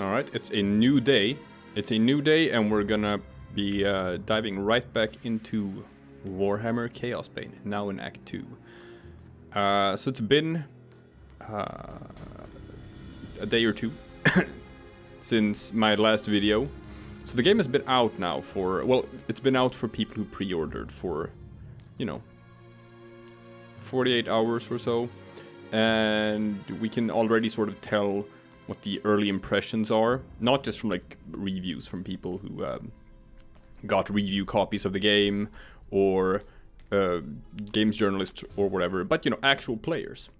Alright, it's a new day. It's a new day, and we're gonna be diving right back into Warhammer Chaosbane, now in Act 2. So it's been a day or two since my last video. So the game has been out now for, well, it's been out for people who pre-ordered for, you know, 48 hours or so. And we can already sort of tell what the early impressions are, not just from like reviews from people who got review copies of the game, or games journalists or whatever, but you know, actual players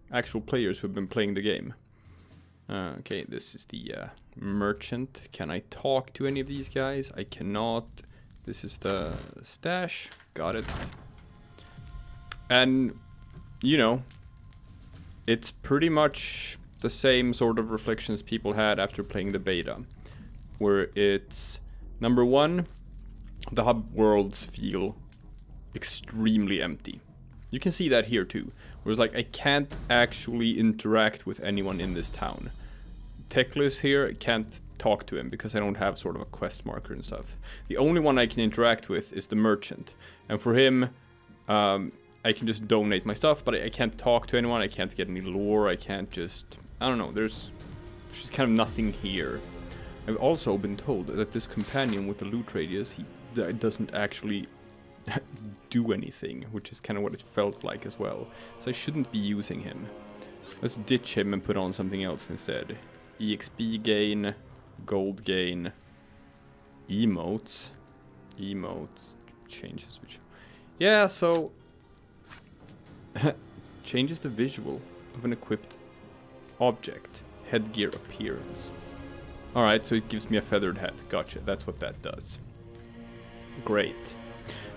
who've been playing the game. Okay, this is the merchant. Can I talk to any of these guys? I cannot. This is the stash. Got it. And you know, it's pretty much the same sort of reflections people had after playing the beta, where it's, number one, the hub worlds feel extremely empty. You can see that here too, where it's like, I can't actually interact with anyone in this town. Techless here, I can't talk to him because I don't have sort of a quest marker and stuff. The only one I can interact with is the merchant, and for him, I can just donate my stuff, but I can't talk to anyone, I can't get any lore, I can't just, I don't know, there's just kind of nothing here. I've also been told that this companion with the loot radius, he doesn't actually do anything, which is kind of what it felt like as well. So I shouldn't be using him. Let's ditch him and put on something else instead. EXP gain, gold gain, emotes, changes which... Yeah, so... changes the visual of an equipped object. Headgear appearance. Alright, so it gives me a feathered hat. Gotcha, that's what that does. Great.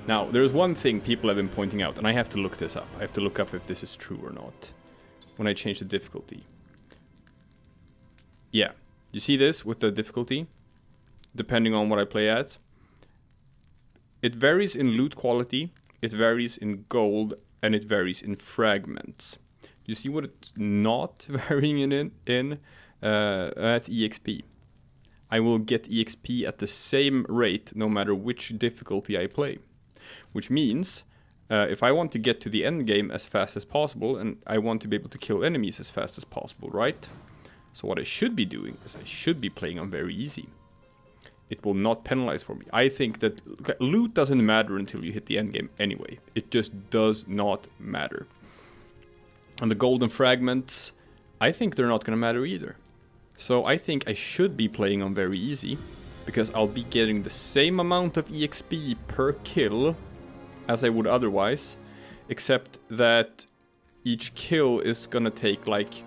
Now, there's one thing people have been pointing out, and I have to look this up. I have to look up if this is true or not. When I change the difficulty. Yeah, you see this with the difficulty? Depending on what I play as. It varies in loot quality, it varies in gold, and it varies in fragments. You see what it's not varying in? That's EXP. I will get EXP at the same rate no matter which difficulty I play. Which means, if I want to get to the end game as fast as possible, and I want to be able to kill enemies as fast as possible, right? So what I should be doing is I should be playing on very easy. It will not penalize for me. I think that loot doesn't matter until you hit the end game anyway. It just does not matter. And the golden fragments, I think they're not going to matter either. So I think I should be playing on very easy, because I'll be getting the same amount of EXP per kill as I would otherwise, except that each kill is going to take like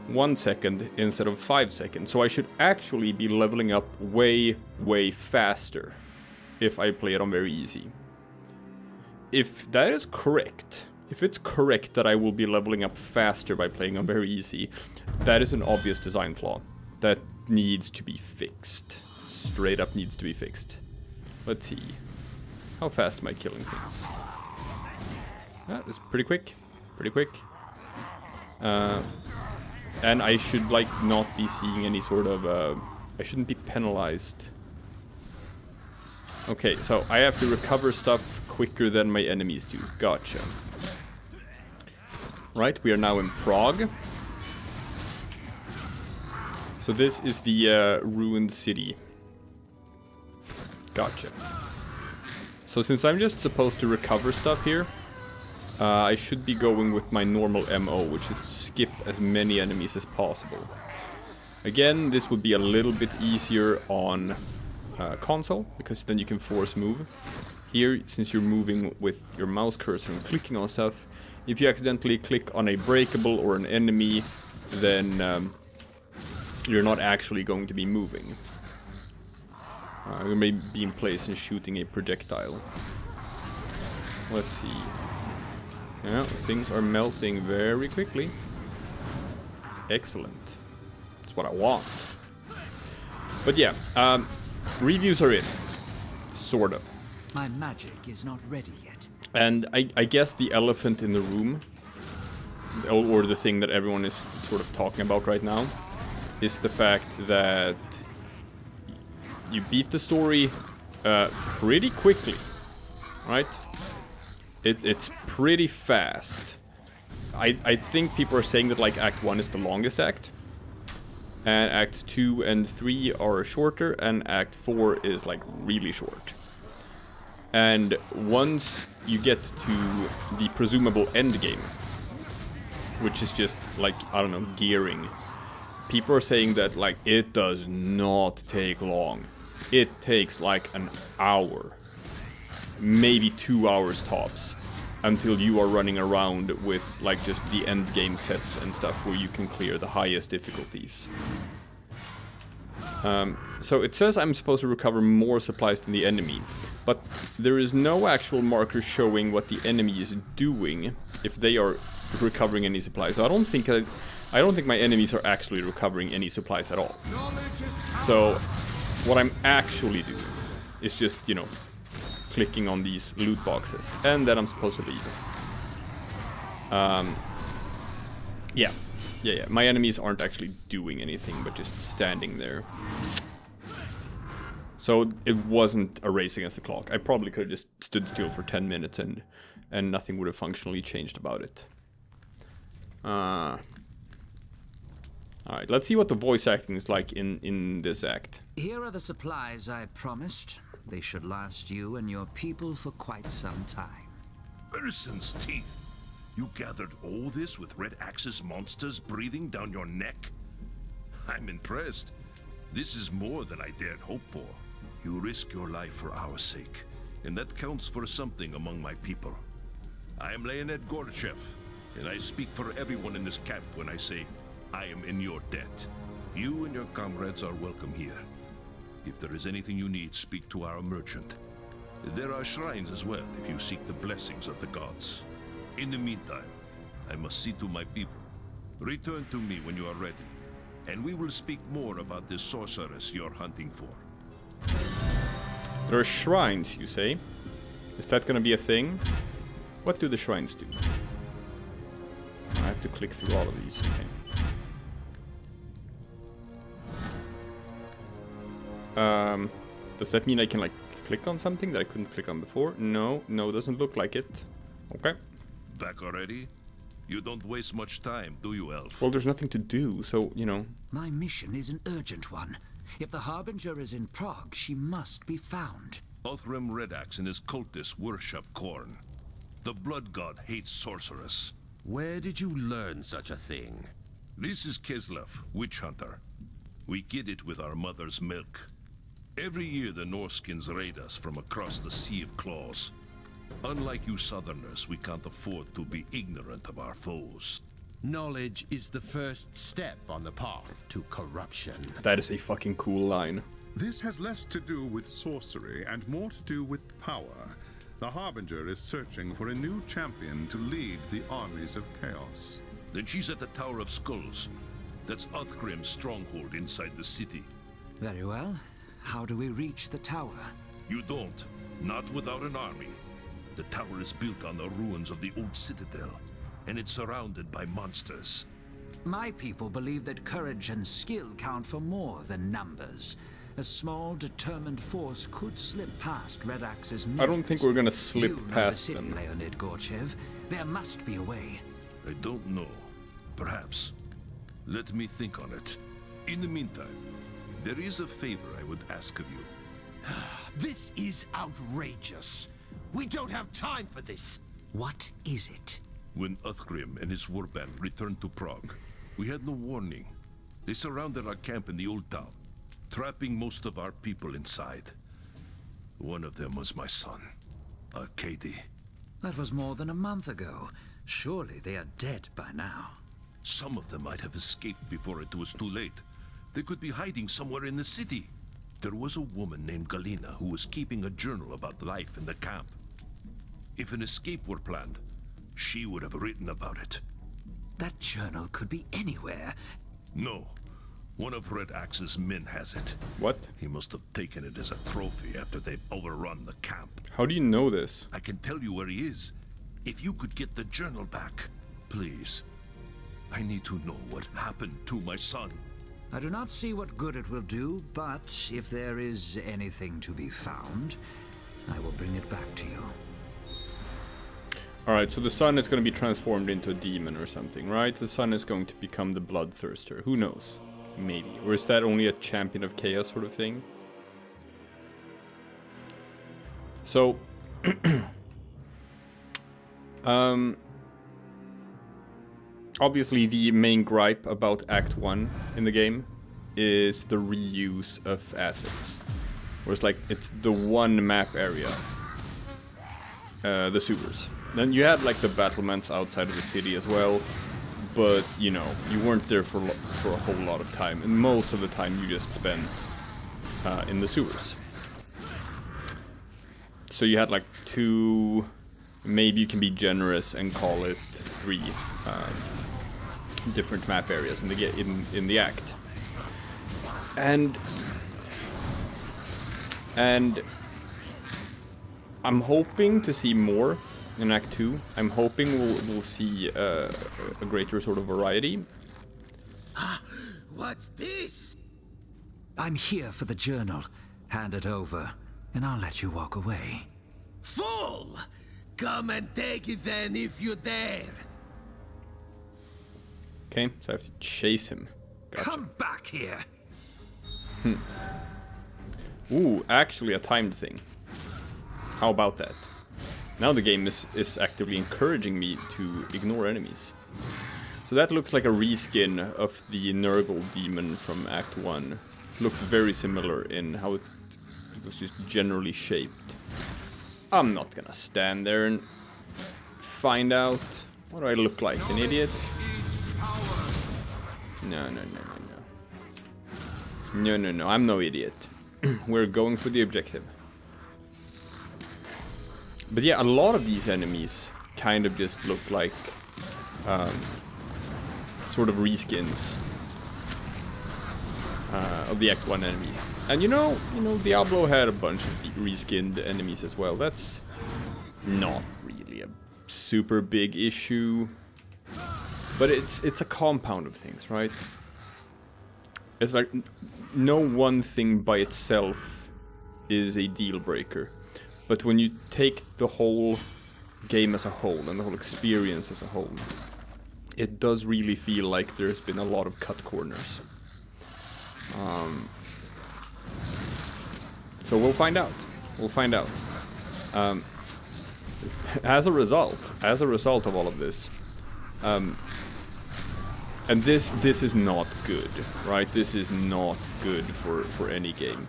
1 second instead of 5 seconds. So I should actually be leveling up way, way faster if I play it on very easy. If that is correct, if it's correct that I will be leveling up faster by playing on very easy, that is an obvious design flaw that needs to be fixed. Straight up needs to be fixed. Let's see. How fast am I killing things? That is pretty quick. Pretty quick. And I should like not be seeing any sort of I shouldn't be penalized. Okay, so I have to recover stuff quicker than my enemies do. Gotcha. Right, we are now in Praag. So this is the ruined city. Gotcha. So since I'm just supposed to recover stuff here, I should be going with my normal MO, which is to skip as many enemies as possible. Again, this would be a little bit easier on console, because then you can force move. Here, since you're moving with your mouse cursor and clicking on stuff, if you accidentally click on a breakable or an enemy, then you're not actually going to be moving. You may be in place and shooting a projectile. Let's see. Yeah, things are melting very quickly. It's excellent. It's what I want. But yeah, reviews are in. Sort of. My magic is not ready yet. And I guess the elephant in the room, or the thing that everyone is sort of talking about right now, is the fact that you beat the story pretty quickly, right? It's pretty fast. I think people are saying that like Act 1 is the longest act, and Act 2 and 3 are shorter, and Act 4 is like really short. And once you get to the presumable endgame, which is just like, I don't know, gearing, people are saying that like it does not take long. It takes like an hour, maybe 2 hours tops, until you are running around with like just the end game sets and stuff where you can clear the highest difficulties. So it says I'm supposed to recover more supplies than the enemy, but there is no actual marker showing what the enemy is doing if they are recovering any supplies. So I don't think my enemies are actually recovering any supplies at all. So what I'm actually doing is just, you know, clicking on these loot boxes, and then I'm supposed to leave. Yeah. My enemies aren't actually doing anything, but just standing there. So it wasn't a race against the clock. I probably could have just stood still for 10 minutes and nothing would have functionally changed about it. Alright, let's see what the voice acting is like in this act. Here are the supplies I promised. They should last you and your people for quite some time. Erson's teeth! You gathered all this with Red Axis monsters breathing down your neck? I'm impressed. This is more than I dared hope for. You risk your life for our sake, and that counts for something among my people. I am Leonid Gorchev, and I speak for everyone in this camp when I say I am in your debt. You and your comrades are welcome here. If there is anything you need, speak to our merchant. There are shrines as well if you seek the blessings of the gods. In the meantime, I must see to my people. Return to me when you are ready, and we will speak more about this sorceress you're hunting for. There are shrines, you say? Is that gonna be a thing? What do the shrines do? I have to click through all of these. Okay. Does that mean I can like click on something that I couldn't click on before? No, doesn't look like it. Okay. Back already? You don't waste much time, do you, Elf? Well, there's nothing to do, so, you know. My mission is an urgent one. If the Harbinger is in Prague, she must be found. Othram Redax and his cultists worship Khorne. The blood god hates sorceress. Where did you learn such a thing? This is Kislev, witch hunter. We get it with our mother's milk. Every year the Norskins raid us from across the Sea of Claws. Unlike you Southerners, we can't afford to be ignorant of our foes. Knowledge is the first step on the path to corruption. That is a fucking cool line. This has less to do with sorcery and more to do with power. The Harbinger is searching for a new champion to lead the armies of chaos. Then she's at the Tower of Skulls. That's Uthgrim's stronghold inside the city. Very well. How do we reach the tower? You don't. Not without an army. The tower is built on the ruins of the old citadel, and it's surrounded by monsters. My people believe that courage and skill count for more than numbers. A small, determined force could slip past Red Axe's I don't think we're gonna slip past the city, them. Leonid Gorchev. There must be a way. I don't know. Perhaps. Let me think on it. In the meantime, there is a favor I would ask of you. This is outrageous. We don't have time for this. What is it? When Uthgrim and his warband returned to Prague, we had no warning. They surrounded our camp in the old town, trapping most of our people inside. One of them was my son, Arkady. That was more than a month ago. Surely they are dead by now. Some of them might have escaped before it was too late. They could be hiding somewhere in the city. There was a woman named Galina who was keeping a journal about life in the camp. If an escape were planned, she would have written about it. That journal could be anywhere. No. One of Red Axe's men has it. What? He must have taken it as a trophy after they've overrun the camp. How do you know this? I can tell you where he is. If you could get the journal back, please. I need to know what happened to my son. I do not see what good it will do, but if there is anything to be found, I will bring it back to you. Alright, so the sun is going to be transformed into a demon or something, right? The sun is going to become the bloodthirster. Who knows? Maybe. Or is that only a champion of chaos sort of thing? So... obviously the main gripe about Act 1 in the game is the reuse of assets. Where it's like, it's the one map area. The sewers. Then you had like the battlements outside of the city as well. But, you know, you weren't there for a whole lot of time. And most of the time you just spent in the sewers. So you had like 2... Maybe you can be generous and call it 3 different map areas in the act. And I'm hoping to see more in Act 2. I'm hoping we'll see a greater sort of variety. What's this? I'm here for the journal. Hand it over, and I'll let you walk away. Fool! Come and take it then if you dare. Okay, so I have to chase him. Gotcha. Come back here. Ooh, actually a timed thing. How about that? Now the game is actively encouraging me to ignore enemies. So that looks like a reskin of the Nurgle demon from Act 1. Looks very similar in how it was just generally shaped. I'm not gonna stand there and find out. What do I look like? An idiot? No. No, I'm no idiot. We're going for the objective. But yeah, a lot of these enemies kind of just look like sort of reskins of the Act 1 enemies. And you know, Diablo had a bunch of reskinned enemies as well. That's not really a super big issue. But it's a compound of things, right? It's like no one thing by itself is a deal breaker. But when you take the whole game as a whole and the whole experience as a whole, it does really feel like there's been a lot of cut corners. So we'll find out. As a result of all of this, and this is not good, right? This is not good for any game.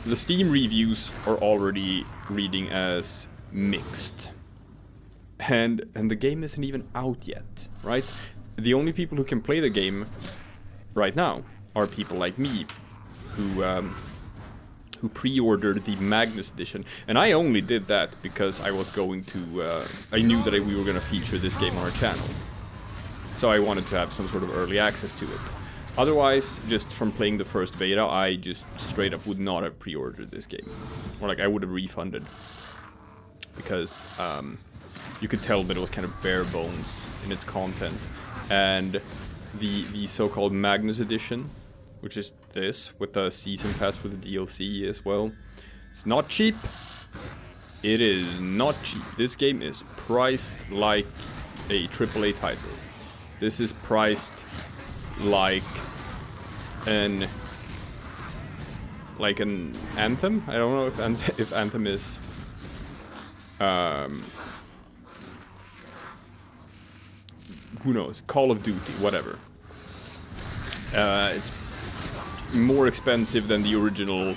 The Steam reviews are already reading as mixed. And the game isn't even out yet, right? The only people who can play the game right now are people like me who pre-ordered the Magnus edition. And I only did that because I was going to I knew that we were going to feature this game on our channel. So I wanted to have some sort of early access to it. Otherwise, just from playing the first beta, I just straight up would not have pre-ordered this game. Or like I would have refunded. Because you could tell that it was kind of bare bones in its content. And the so-called Magnus edition, which is this, with the season pass for the DLC as well. It's not cheap. It is not cheap. This game is priced like a AAA title. This is priced like an Anthem. I don't know if Anthem is who knows, Call of Duty, whatever. It's more expensive than the original,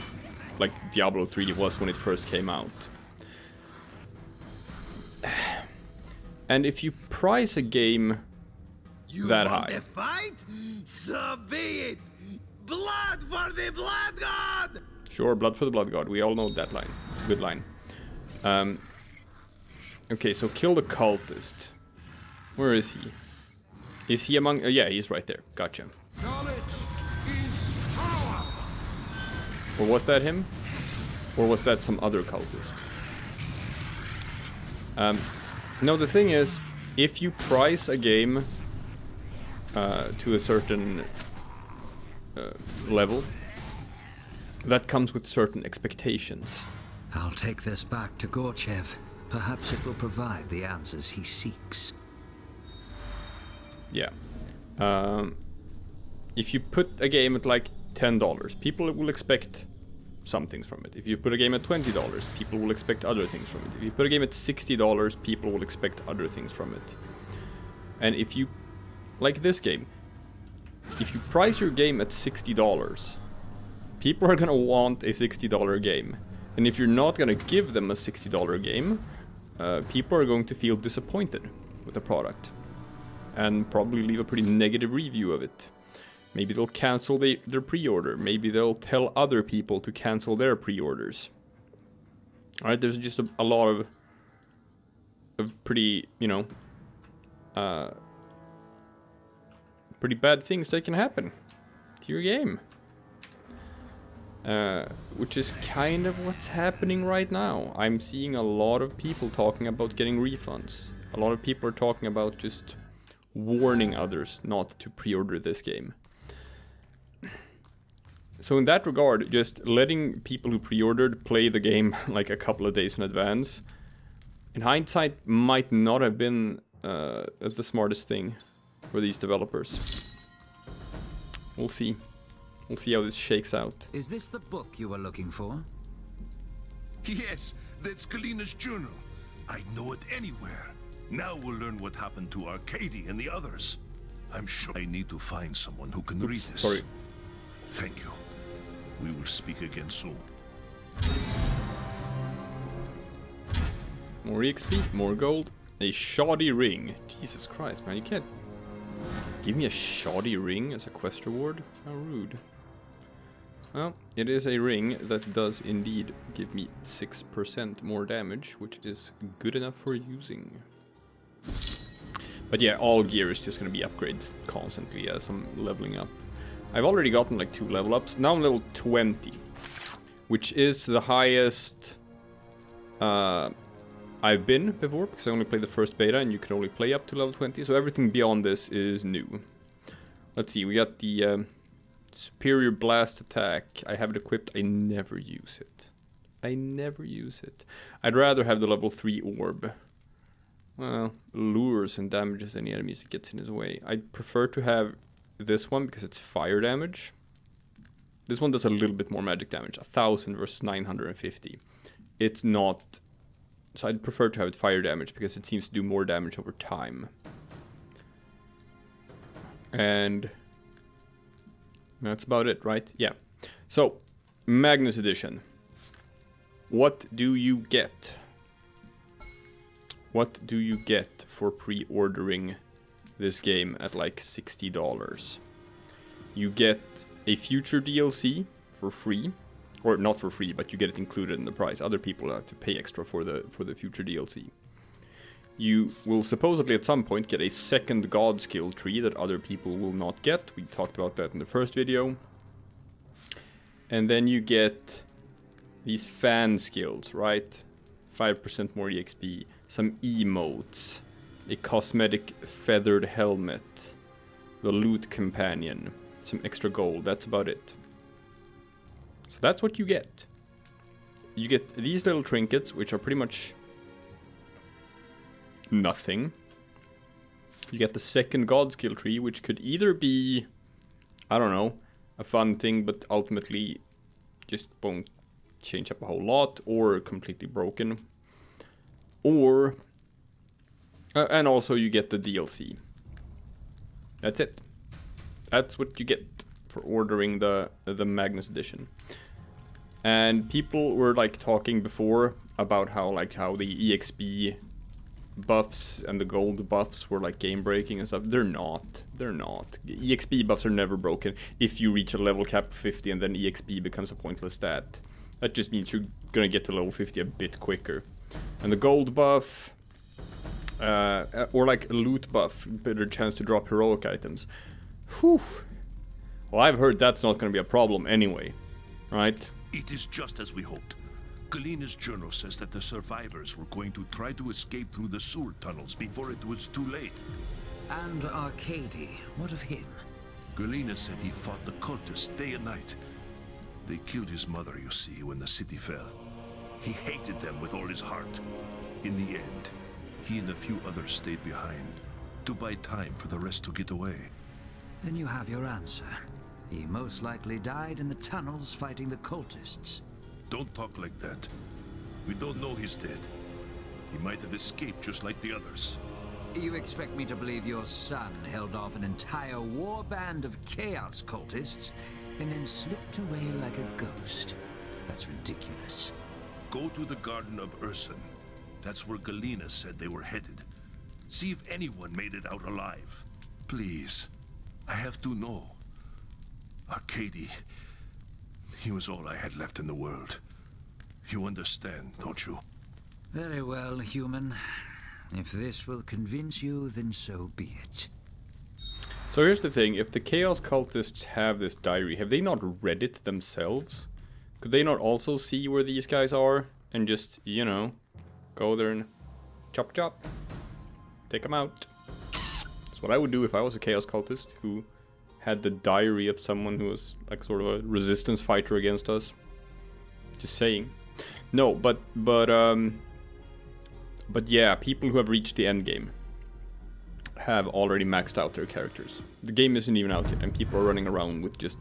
like Diablo 3 was when it first came out. And if you price a game that high, You want to fight? So be it. Blood for the Blood God. sure, blood for the blood god. We all know that line. It's a good line. Okay, so kill the cultist. Where is he? Is he among? Yeah, he's right there. Gotcha. Knowledge is power. Or was that him? Or was that some other cultist? No, the thing is, if you price a game to a certain level, that comes with certain expectations. I'll take this back to Gorchev. Perhaps it will provide the answers he seeks. Yeah. If you put a game at like $10, people will expect some things from it. If you put a game at $20, people will expect other things from it. If you put a game at $60, people will expect other things from it. And if you, like this game, if you price your game at $60, people are gonna want a $60 game. And if you're not gonna give them a $60 game, people are going to feel disappointed with the product. And probably leave a pretty negative review of it. Maybe they'll cancel their pre-order. Maybe they'll tell other people to cancel their pre-orders. Alright, there's just a lot of pretty, you know, pretty bad things that can happen to your game. Which is kind of what's happening right now. I'm seeing a lot of people talking about getting refunds. A lot of people are talking about just warning others not to pre-order this game. So in that regard, just letting people who pre-ordered play the game like a couple of days in advance, in hindsight, might not have been the smartest thing for these developers. We'll see. We'll see how this shakes out. Is this the book you were looking for? Yes, that's Kalina's journal. I'd know it anywhere. Now we'll learn what happened to Arcady and the others. I'm sure I need to find someone who can read this. Sorry. Thank you. We will speak again soon. More EXP, more gold, a shoddy ring. Jesus Christ, man, you can't give me a shoddy ring as a quest reward? How rude. Well, it is a ring that does indeed give me 6% more damage, which is good enough for using. But yeah, all gear is just gonna be upgrades constantly as I'm leveling up. I've already gotten like 2 level ups. Now I'm level 20, which is the highest I've been before, because I only played the first beta and you can only play up to level 20, so everything beyond this is new. Let's see, we got the superior blast attack. I have it equipped. I never use it. I never use it. I'd rather have the level 3 orb. Well, lures and damages any enemies it gets in his way. I'd prefer to have this one because it's fire damage. This one does a little bit more magic damage, 1000 versus 950. It's not, so I'd prefer to have it fire damage because it seems to do more damage over time. And that's about it, right? Yeah. So, Magnus Edition. What do you get? What do you get for pre-ordering this game at like $60? You get a future DLC for free, or not for free, but you get it included in the price. Other people have to pay extra for the future DLC. You will supposedly at some point get a second god skill tree that other people will not get. We talked about that in the first video. And then you get these fan skills, right? 5% more EXP, some emotes, a cosmetic feathered helmet, the loot companion, some extra gold. That's about it. So that's what you get. You get these little trinkets, which are pretty much nothing. You get the second god skill tree, which could either be, I don't know, a fun thing, but ultimately just won't change up a whole lot, or completely broken. Or, and also you get the DLC. That's it. That's what you get for ordering the Magnus Edition. And people were like talking before about how the EXP buffs and the gold buffs were like game breaking and stuff. They're not. They're not. EXP buffs are never broken if you reach a level cap of 50 and then EXP becomes a pointless stat. That just means you're gonna get to level 50 a bit quicker. And the gold buff, or like a loot buff, better chance to drop heroic items. Whew. Well, I've heard that's not gonna be a problem anyway, right? It is just as we hoped. Kalina's journal says that the survivors were going to try to escape through the sewer tunnels before it was too late. And Arcady, what of him? Galena said he fought the cultists day and night. They killed his mother, you see, when the city fell. He hated them with all his heart. In the end, he and a few others stayed behind to buy time for the rest to get away. Then you have your answer. He most likely died in the tunnels fighting the cultists. Don't talk like that. We don't know he's dead. He might have escaped just like the others. You expect me to believe your son held off an entire war band of chaos cultists and then slipped away like a ghost? That's ridiculous. Go to the Garden of Urson. That's where Galena said they were headed. See if anyone made it out alive. Please. I have to know. Arcady. He was all I had left in the world. You understand, don't you? Very well, human. If this will convince you, then so be it. So here's the thing, if the Chaos Cultists have this diary, have they not read it themselves? Could they not also see where these guys are and just, you know, go there and chop chop? Take them out. That's what I would do if I was a Chaos Cultist who had the diary of someone who was like sort of a resistance fighter against us. Just saying. No, but yeah, people who have reached the endgame have already maxed out their characters. The game isn't even out yet, and people are running around with just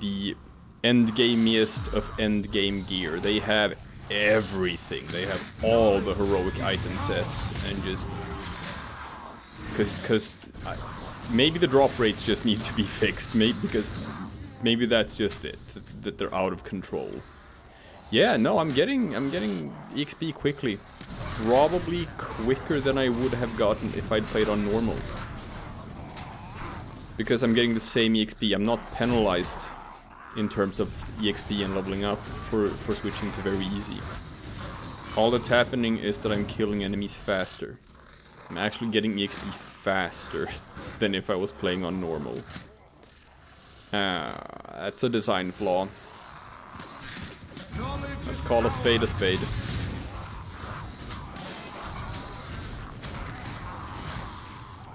the endgameiest of endgame gear. They have everything. They have all the heroic item sets, and just because maybe the drop rates just need to be fixed. Because maybe that's just it, that they're out of control. Yeah, no, I'm getting EXP quickly. Probably quicker than I would have gotten if I'd played on normal. Because I'm getting the same EXP. I'm not penalized in terms of EXP and leveling up for switching to very easy. All that's happening is that I'm killing enemies faster. I'm actually getting EXP faster than if I was playing on normal. That's a design flaw. Let's call a spade a spade.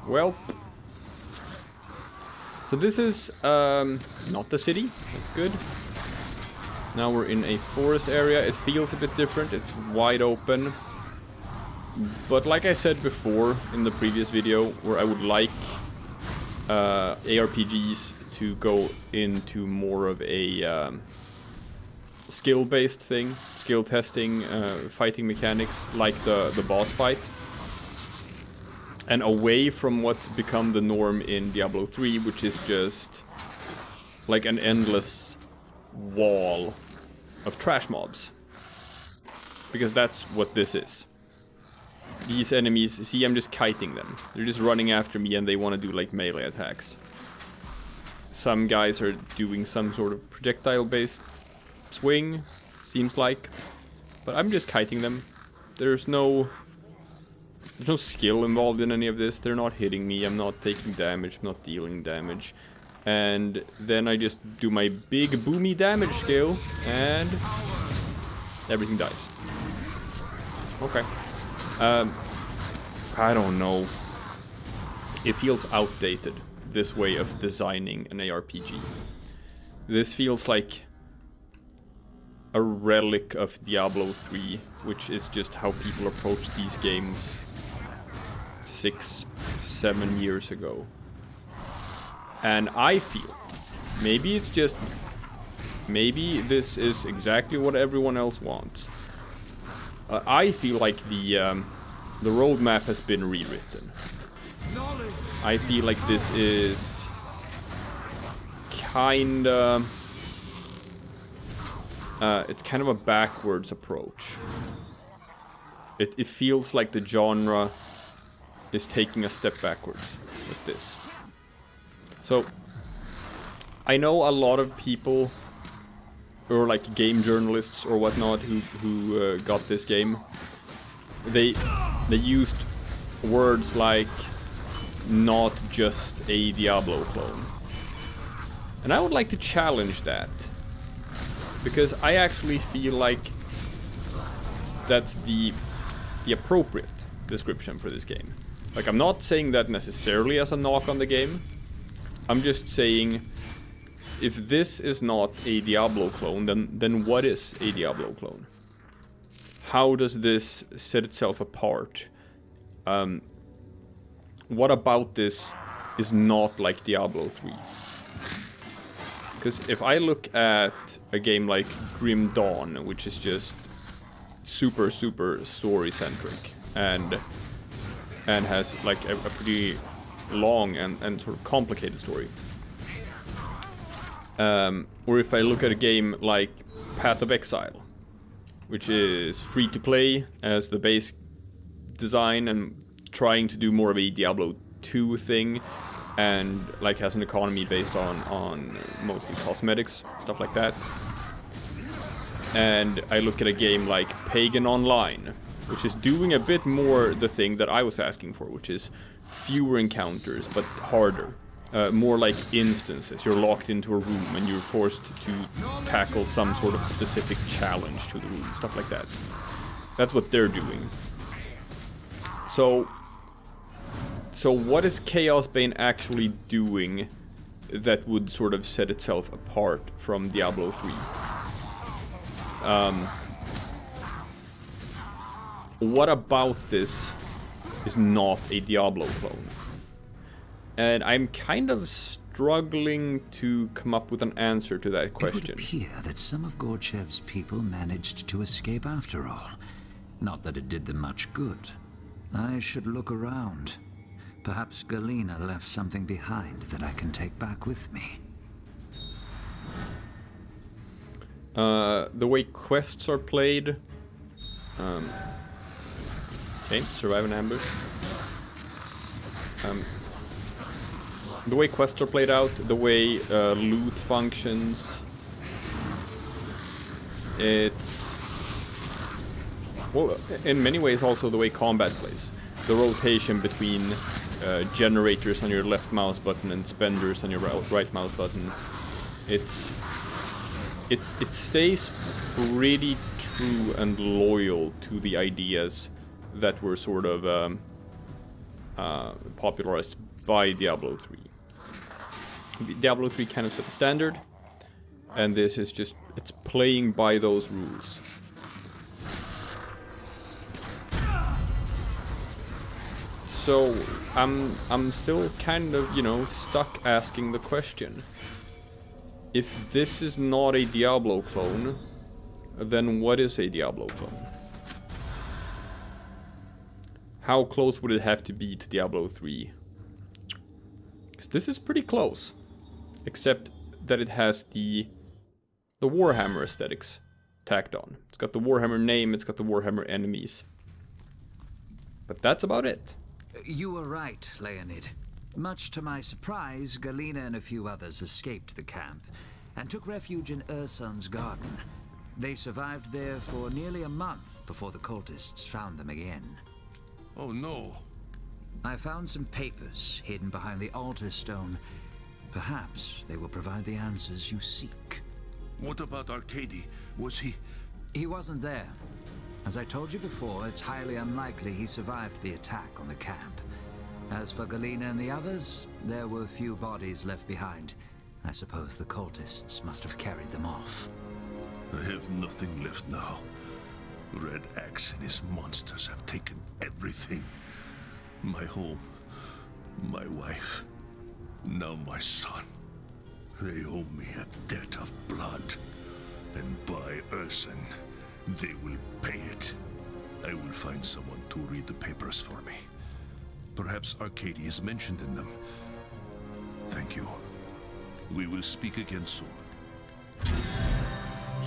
Well, so this is not the city. That's good. Now we're in a forest area. It feels a bit different. It's wide open. But like I said before in the previous video, where I would like ARPGs to go into more of a skill-based thing, skill testing, fighting mechanics, like the boss fight. And away from what's become the norm in Diablo 3, which is just like an endless wall of trash mobs. Because that's what this is. These enemies, see, I'm just kiting them. They're just running after me and they want to do like melee attacks. Some guys are doing some sort of projectile-based swing, seems like. But I'm just kiting them. There's no skill involved in any of this. They're not hitting me. I'm not taking damage. I'm not dealing damage. And then I just do my big boomy damage skill, and everything dies. Okay. I don't know. It feels outdated, this way of designing an ARPG. This feels like a relic of Diablo 3, which is just how people approach these games 6-7 years ago. And I feel, maybe it's just me, maybe this is exactly what everyone else wants. I feel like the roadmap has been rewritten. I feel like this is kinda it's kind of a backwards approach. It feels like the genre is taking a step backwards with this. So, I know a lot of people, or like game journalists or whatnot, who got this game. They used words like not just a Diablo clone, and I would like to challenge that, because I actually feel like that's the appropriate description for this game. Like, I'm not saying that necessarily as a knock on the game. I'm just saying, if this is not a Diablo clone, then what is a Diablo clone? How does this set itself apart? What about this is not like Diablo 3? Because if I look at a game like Grim Dawn, which is just super story-centric, and has like a pretty long and sort of complicated story. Or if I look at a game like Path of Exile, which is free to play as the base design and trying to do more of a Diablo 2 thing, and like has an economy based on mostly cosmetics, stuff like that. And I look at a game like Pagan Online, which is doing a bit more the thing that I was asking for, which is fewer encounters but harder. More like instances. You're locked into a room and you're forced to tackle some sort of specific challenge to the room, stuff like that. That's what they're doing. So what is Chaosbane actually doing that would sort of set itself apart from Diablo 3? What about this is not a Diablo clone? And I'm kind of struggling to come up with an answer to that question. It would appear that some of Gorchev's people managed to escape after all. Not that it did them much good. I should look around. Perhaps Galena left something behind that I can take back with me. The way quests are played... okay, survive an ambush. The way quests are played out, the way loot functions, it's... well, in many ways also the way combat plays. The rotation between generators on your left mouse button and spenders on your right mouse button. It stays pretty true and loyal to the ideas that were sort of popularized by Diablo 3. Diablo 3 kind of set the standard, and this is just, it's playing by those rules. So I'm still kind of, you know, stuck asking the question. If this is not a Diablo clone, then what is a Diablo clone? How close would it have to be to Diablo 3? Because this is pretty close. Except that it has the Warhammer aesthetics tacked on. It's got the Warhammer name, it's got the Warhammer enemies. But that's about it. You were right, Leonid. Much to my surprise, Galena and a few others escaped the camp and took refuge in Ursun's garden. They survived there for nearly a month before the cultists found them again. Oh no. I found some papers hidden behind the altar stone. Perhaps they will provide the answers you seek. What about Arcady? Was he... He wasn't there. As I told you before, it's highly unlikely he survived the attack on the camp. As for Galena and the others, there were few bodies left behind. I suppose the cultists must have carried them off. I have nothing left now. Red Axe and his monsters have taken everything. My home, my wife, now my son. They owe me a debt of blood. And by Ursun, they will pay it. I will find someone to read the papers for me. Perhaps Arcady is mentioned in them. Thank you. We will speak again soon.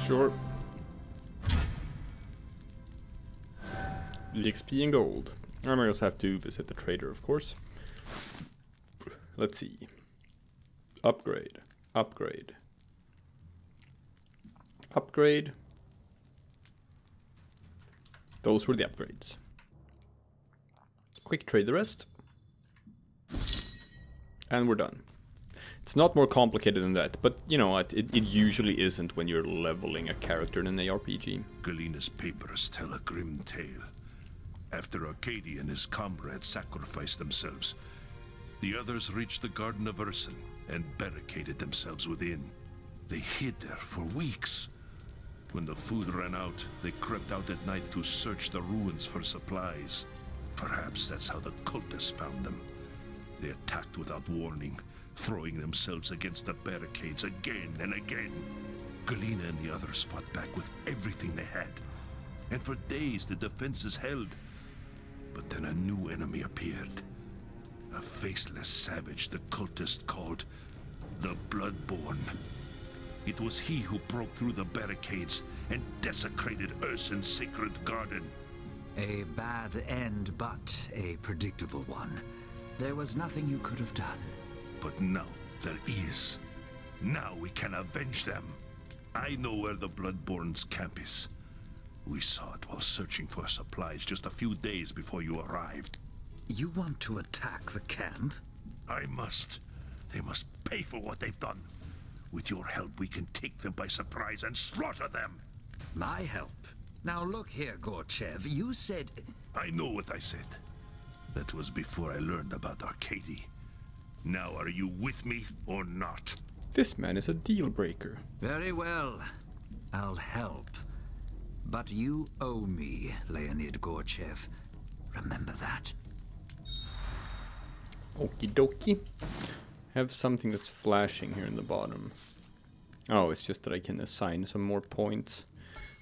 Sure. The XP and gold. I might also have to visit the trader, of course. Let's see. Upgrade. Upgrade. Upgrade. Those were the upgrades. Quick trade the rest. And we're done. It's not more complicated than that, but you know what, it usually isn't when you're leveling a character in an ARPG. Galena's papers tell a grim tale. After Arcady and his comrades sacrificed themselves, the others reached the Garden of Urson and barricaded themselves within. They hid there for weeks. When the food ran out, they crept out at night to search the ruins for supplies. Perhaps that's how the cultists found them. They attacked without warning, throwing themselves against the barricades again and again. Galena and the others fought back with everything they had. And for days the defenses held. But then a new enemy appeared. A faceless savage the cultists called the Bloodborne. It was he who broke through the barricades and desecrated Urson's sacred garden. A bad end, but a predictable one. There was nothing you could have done. But now there is. Now we can avenge them. I know where the Bloodborne's camp is. We saw it while searching for supplies just a few days before you arrived. You want to attack the camp? I must. They must pay for what they've done. With your help, we can take them by surprise and slaughter them. My help? Now look here, Gorchev, you said... I know what I said. That was before I learned about Arcady. Now are you with me or not? This man is a deal breaker. Very well. I'll help. But you owe me, Leonid Gorchev. Remember that. Okie dokie. Have something that's flashing here in the bottom. Oh, it's just that I can assign some more points.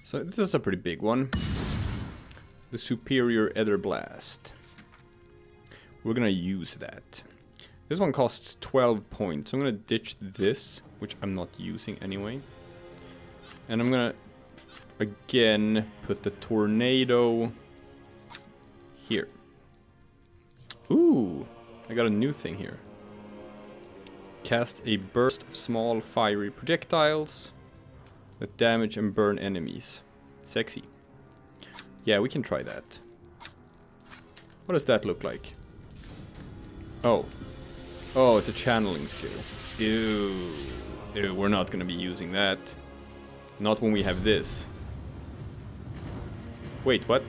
So this is a pretty big one. The Superior Ether Blast. We're gonna use that. This one costs 12 points. So I'm gonna ditch this, which I'm not using anyway. And I'm gonna again put the Tornado here. Ooh, I got a new thing here. Cast a burst of small fiery projectiles that damage and burn enemies. Sexy. Yeah, we can try that. What does that look like? Oh. Oh, it's a channeling skill. Ew. Ew, we're not gonna be using that. Not when we have this. Wait, what?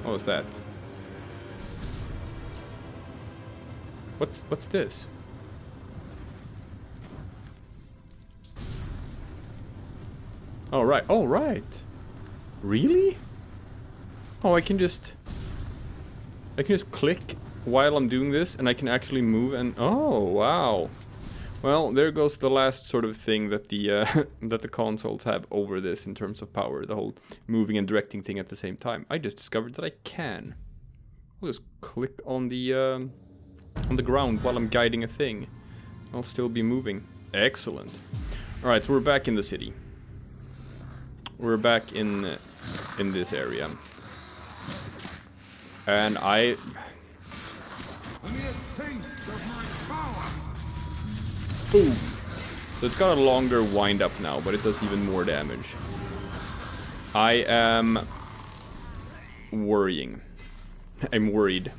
What was that? What's this? Oh right, oh right. Really? Oh, I can just click while I'm doing this and I can actually move and oh wow. Well, there goes the last sort of thing that the that the consoles have over this in terms of power, the whole moving and directing thing at the same time. I just discovered that I can. I'll just click on the ground while I'm guiding a thing. I'll still be moving. Excellent. All right, so we're back in the city. We're back in this area. And boom. So it's got a longer wind up now, but it does even more damage. I am worrying. I'm worried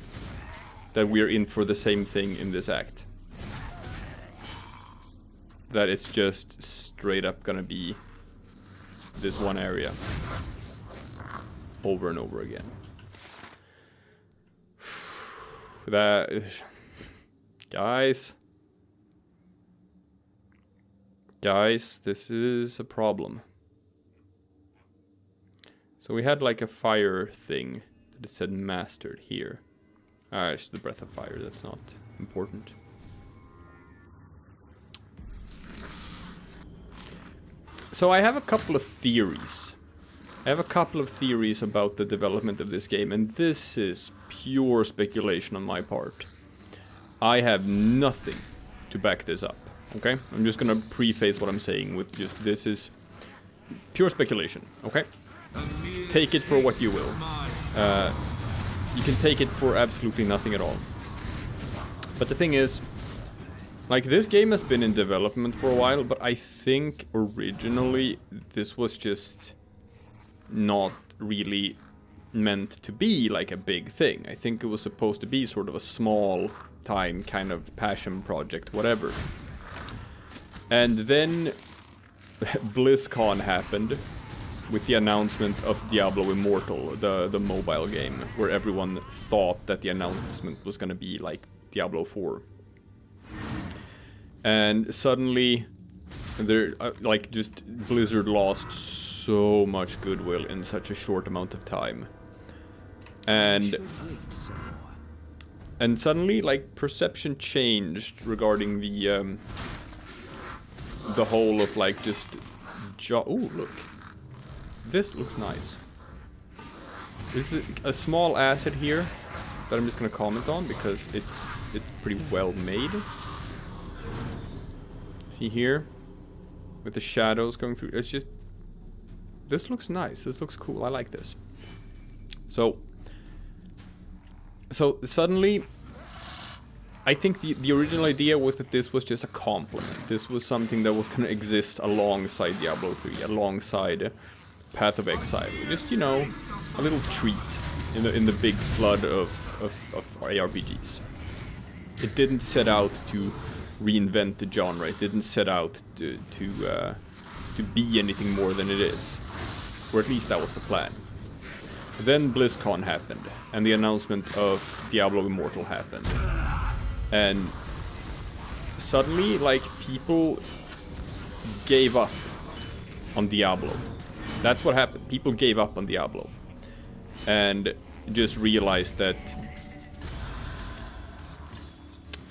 that we're in for the same thing in this act. That it's just straight up gonna be this one area over and over again. That guys, this is a problem. So we had like a fire thing that it said mastered here. It's the breath of fire, that's not important. So I have a couple of theories. About the development of this game, and this is pure speculation on my part. I have nothing to back this up, okay? I'm just gonna preface what I'm saying with just this is pure speculation, okay? Take it for what you will. You can take it for absolutely nothing at all. But the thing is, like, this game has been in development for a while, but I think originally this was just not really meant to be like a big thing. I think it was supposed to be sort of a small time kind of passion project, whatever. And then BlizzCon happened, with the announcement of Diablo Immortal, the mobile game, where everyone thought that the announcement was gonna be like Diablo 4. And suddenly, like, just Blizzard lost so much goodwill in such a short amount of time. And suddenly, like, perception changed regarding the whole of, like, just... oh, look. This looks nice. This is a small asset here that I'm just gonna comment on because it's pretty well made. See here? With the shadows going through. It's just... this looks nice. This looks cool. I like this. So suddenly, I think the original idea was that this was just a complement. This was something that was going to exist alongside Diablo 3, alongside Path of Exile. Just, you know, a little treat in the big flood of ARPGs. It didn't set out to reinvent the genre. It didn't set out to be anything more than it is. Or at least that was the plan. Then BlizzCon happened, and the announcement of Diablo Immortal happened. And suddenly, like, people gave up on Diablo. That's what happened. People gave up on Diablo. And just realized that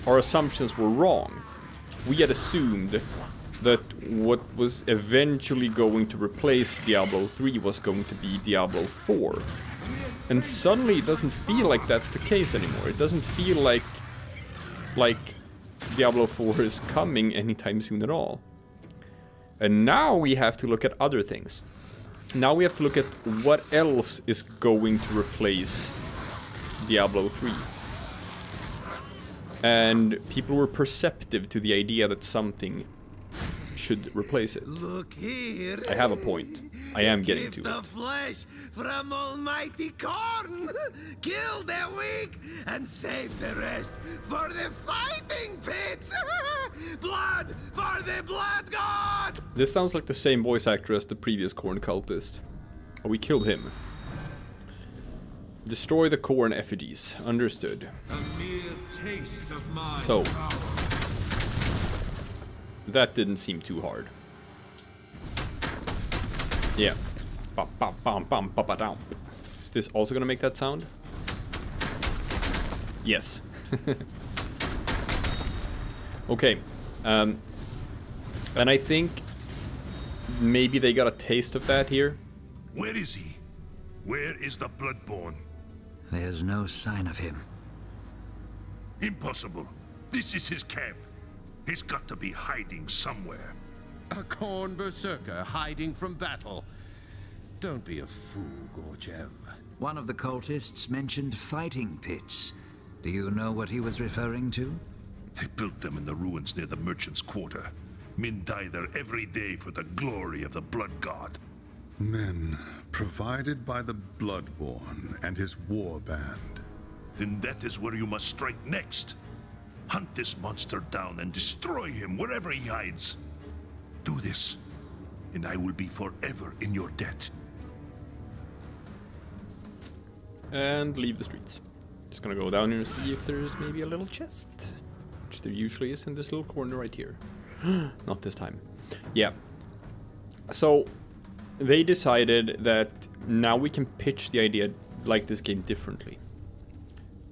our assumptions were wrong. We had assumed that what was eventually going to replace Diablo 3 was going to be Diablo 4. And suddenly it doesn't feel like that's the case anymore. It doesn't feel like Diablo 4 is coming anytime soon at all. And now we have to look at other things. Now we have to look at what else is going to replace Diablo 3. And people were perceptive to the idea that something should replace it. Look here. I have a point. I am getting to Give the it. flesh from almighty corn. Kill the weak and save the rest for the fighting pits. Blood for the blood god. This sounds like the same voice actor as the previous corn cultist. Oh, we killed him. Destroy the corn effigies. Understood. A mere taste of my So, that didn't seem too hard. Yeah. Is this also gonna make that sound? Yes. Okay. And I think maybe they got a taste of that here. Where is he? Where is the Bloodborne? There's no sign of him. Impossible. This is his camp. He's got to be hiding somewhere. A corn berserker hiding from battle. Don't be a fool, Gorchev. One of the cultists mentioned fighting pits. Do you know what he was referring to? They built them in the ruins near the merchant's quarter. Men die there every day for the glory of the blood god. Men provided by the Bloodborne and his war band. Then that is where you must strike next. Hunt this monster down and destroy him wherever he hides. Do this, and I will be forever in your debt. And leave the streets. Just gonna go down here and see if there's maybe a little chest. Which there usually is in this little corner right here. Not this time. Yeah. So, they decided that now we can pitch the idea like this game differently.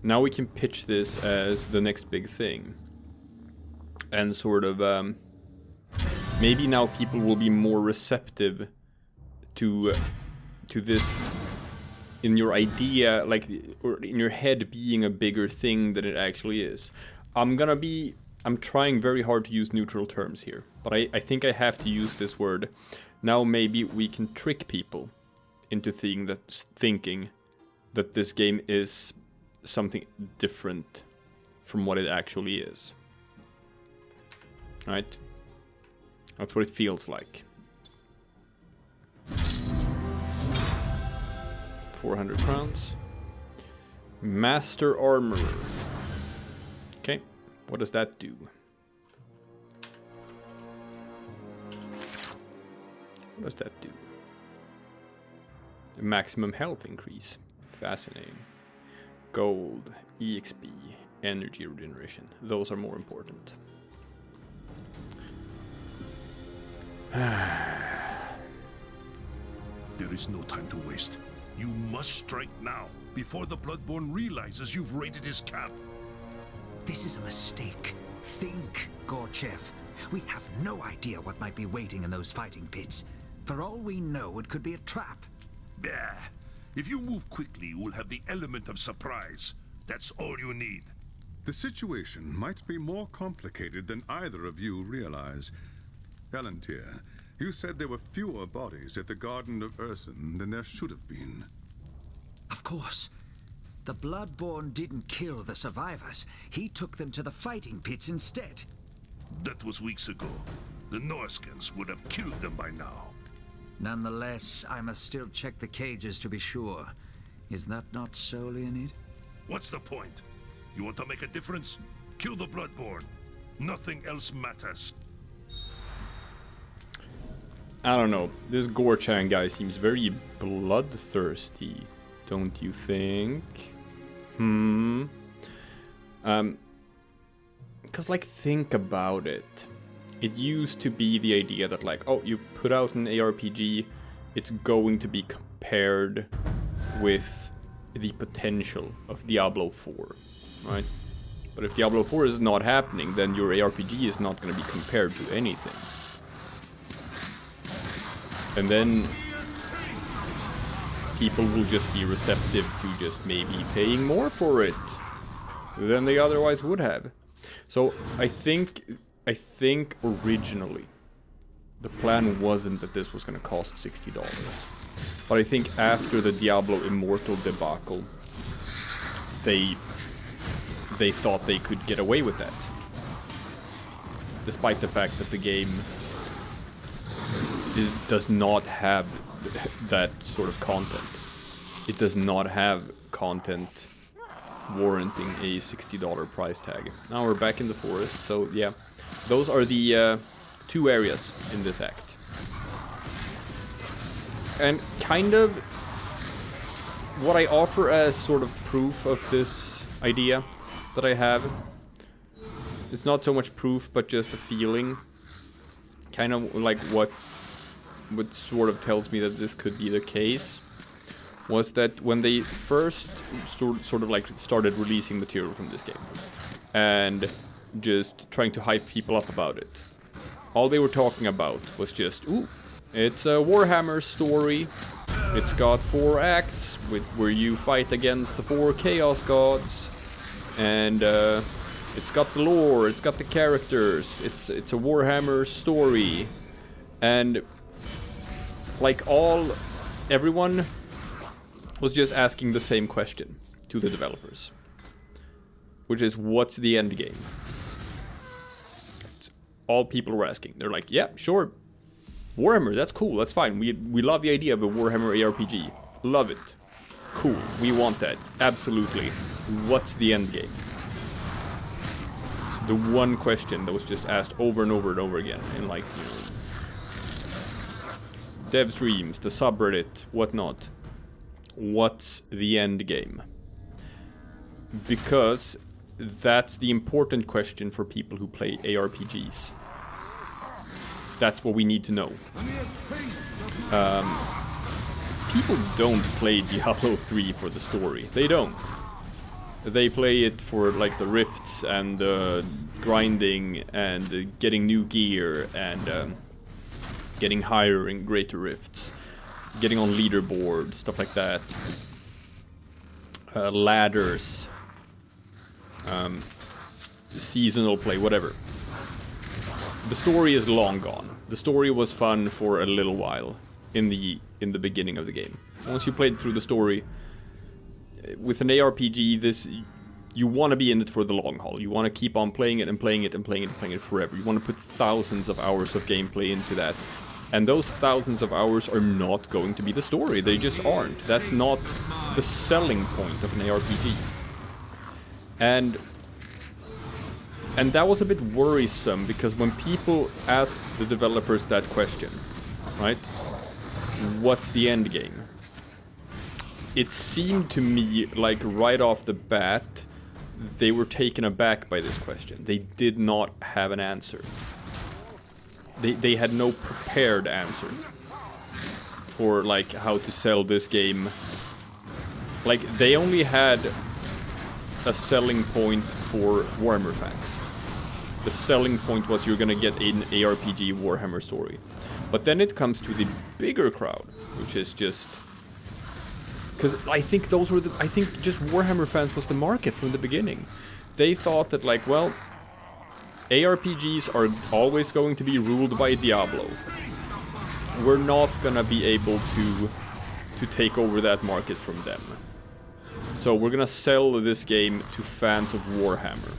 Now we can pitch this as the next big thing. And sort of, maybe now people will be more receptive to this in your idea, like, or in your head being a bigger thing than it actually is. I'm trying very hard to use neutral terms here, but I think I have to use this word. Now maybe we can trick people into thinking that this game is something different from what it actually is. Right? That's what it feels like. 400 crowns. Master Armorer. Okay, what does that do? What does that do? Maximum health increase. Fascinating. Gold, EXP, energy regeneration. Those are more important. There is no time to waste. You must strike now, before the Bloodborne realizes you've raided his camp. This is a mistake. Think, Gorchev. We have no idea what might be waiting in those fighting pits. For all we know, it could be a trap. Bah. If you move quickly, you will have the element of surprise. That's all you need. The situation might be more complicated than either of you realize. Palantir, you said there were fewer bodies at the Garden of Ursun than there should have been. Of course. The Bloodborne didn't kill the survivors. He took them to the fighting pits instead. That was weeks ago. The Norskans would have killed them by now. Nonetheless, I must still check the cages to be sure. Is that not so, Leonid? What's the point? You want to make a difference? Kill the Bloodborne. Nothing else matters. I don't know. This Gorchan guy seems very bloodthirsty, don't you think? Because, like, think about it. It used to be the idea that, like, oh, you put out an ARPG, it's going to be compared with the potential of Diablo 4, right? But if Diablo 4 is not happening, then your ARPG is not going to be compared to anything. And then people will just be receptive to just maybe paying more for it than they otherwise would have. So I think originally the plan wasn't that this was going to cost $60. But I think after the Diablo Immortal debacle, they thought they could get away with that. Despite the fact that the game does not have that sort of content. It does not have content warranting a $60 price tag. Now we're back in the forest, so yeah. Those are the two areas in this act. And kind of what I offer as sort of proof of this idea that I have, it's not so much proof but just a feeling. Kind of like what sort of tells me that this could be the case was that when they first sort of like started releasing material from this game and just trying to hype people up about it, all they were talking about was just, ooh, it's a Warhammer story, it's got 4 acts where you fight against the 4 chaos gods, and it's got the lore, it's got the characters, it's a Warhammer story. And like everyone was just asking the same question to the developers, which is, what's the end game? It's all people were asking. They're like, yeah, sure, Warhammer, that's cool, that's fine. We love the idea of a Warhammer ARPG. Love it. Cool, we want that. Absolutely. What's the end game? It's the one question that was just asked over and over and over again in, like, you know, dev streams, the subreddit, whatnot. What's the end game? Because that's the important question for people who play ARPGs. That's what we need to know. People don't play Diablo 3 for the story. They don't. They play it for, like, the rifts and grinding and getting new gear and getting higher in greater rifts, getting on leaderboards, stuff like that. Ladders, seasonal play, whatever. The story is long gone. The story was fun for a little while in the beginning of the game. Once you played through the story, with an ARPG, you want to be in it for the long haul. You want to keep on playing it and playing it and playing it and playing it forever. You want to put thousands of hours of gameplay into that. And those thousands of hours are not going to be the story. They just aren't. That's not the selling point of an ARPG. And that was a bit worrisome, because when people ask the developers that question, right? What's the end game? it seemed to me like right off the bat, they were taken aback by this question. They did not have an answer. They had no prepared answer for like how to sell this game. Like they only had a selling point for Warhammer fans. The selling point was you're gonna get an ARPG Warhammer story. But then it comes to the bigger crowd, which is just... Because I think those were I think just Warhammer fans was the market from the beginning. They thought that like, well, ARPGs are always going to be ruled by Diablo. We're not gonna be able to take over that market from them. So we're gonna sell this game to fans of Warhammer,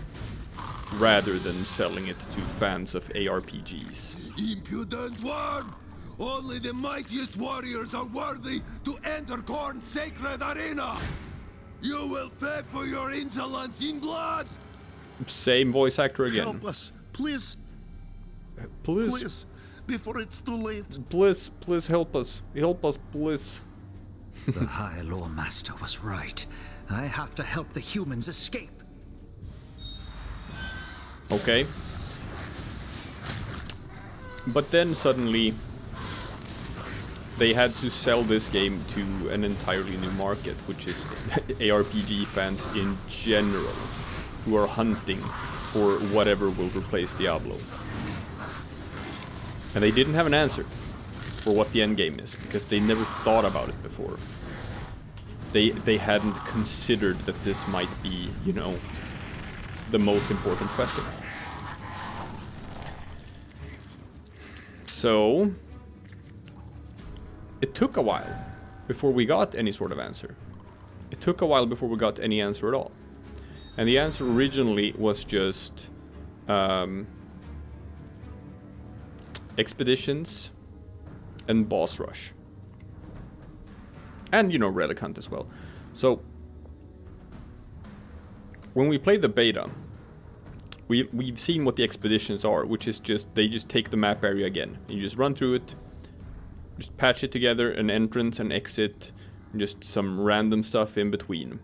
rather than selling it to fans of ARPGs. Impudent one! Only the mightiest warriors are worthy to enter Khorne's sacred arena! You will pay for your insolence in blood! Same voice actor again. Help us, please. Please. Please, before it's too late. Please, please help us. Help us, please. The High Lore Master was right. I have to help the humans escape. Okay. But then suddenly they had to sell this game to an entirely new market, which is ARPG fans in general, who are hunting for whatever will replace Diablo. And they didn't have an answer for what the endgame is, because they never thought about it before. They hadn't considered that this might be, you know, the most important question. So it took a while before we got any sort of answer. It took a while before we got any answer at all. And the answer originally was just expeditions and boss rush. And, you know, relic hunt as well. So when we played the beta, we've seen what the expeditions are, which is just, they just take the map area again. You just run through it, just patch it together, an entrance, an exit, and just some random stuff in between.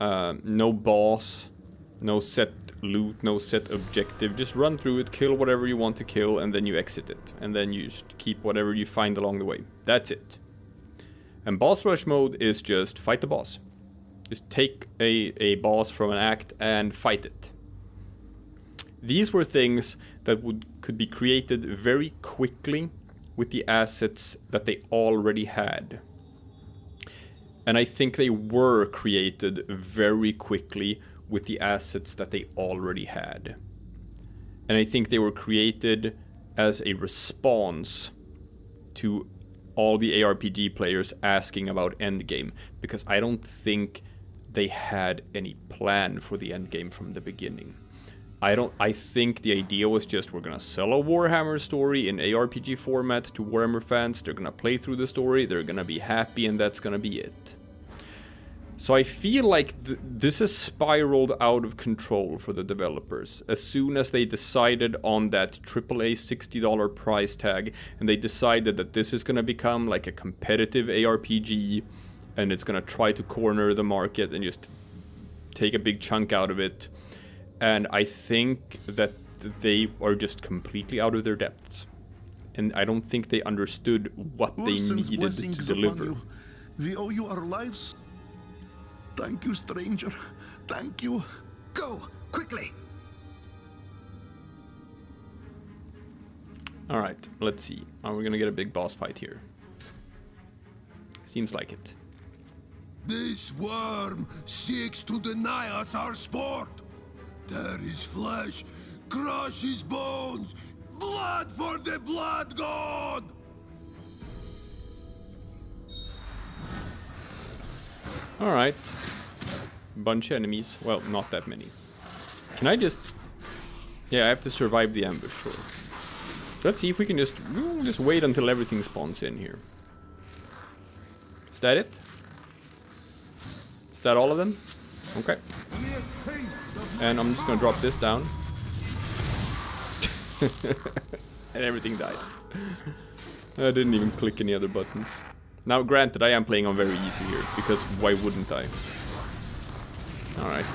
No boss, no set loot, no set objective. Just run through it, kill whatever you want to kill, and then you exit it. And then you just keep whatever you find along the way. That's it. And boss rush mode is just fight the boss. Just take a boss from an act and fight it. These were things that could be created very quickly with the assets that they already had. And I think they were created very quickly with the assets that they already had. And I think they were created as a response to all the ARPG players asking about endgame, because I don't think they had any plan for the endgame from the beginning. I think the idea was just, we're gonna sell a Warhammer story in ARPG format to Warhammer fans, they're gonna play through the story, they're gonna be happy, and that's gonna be it. So I feel like this has spiraled out of control for the developers. As soon as they decided on that AAA $60 price tag, and they decided that this is gonna become like a competitive ARPG, and it's gonna try to corner the market and just take a big chunk out of it. And I think that they are just completely out of their depths. And I don't think they understood what they needed to deliver. We owe you our lives. Thank you, stranger. Thank you. Go, quickly! Alright, let's see. Are we gonna get a big boss fight here? Seems like it. This worm seeks to deny us our sport. Tear his flesh, crush his bones, blood for the blood god! Alright. Bunch of enemies. Well, not that many. Can I just... Yeah, I have to survive the ambush, sure. Let's see if we can just wait until everything spawns in here. Is that it? Is that all of them? Okay. And I'm just gonna drop this down. And everything died. I didn't even click any other buttons. Now, granted, I am playing on very easy here, because why wouldn't I? Alright.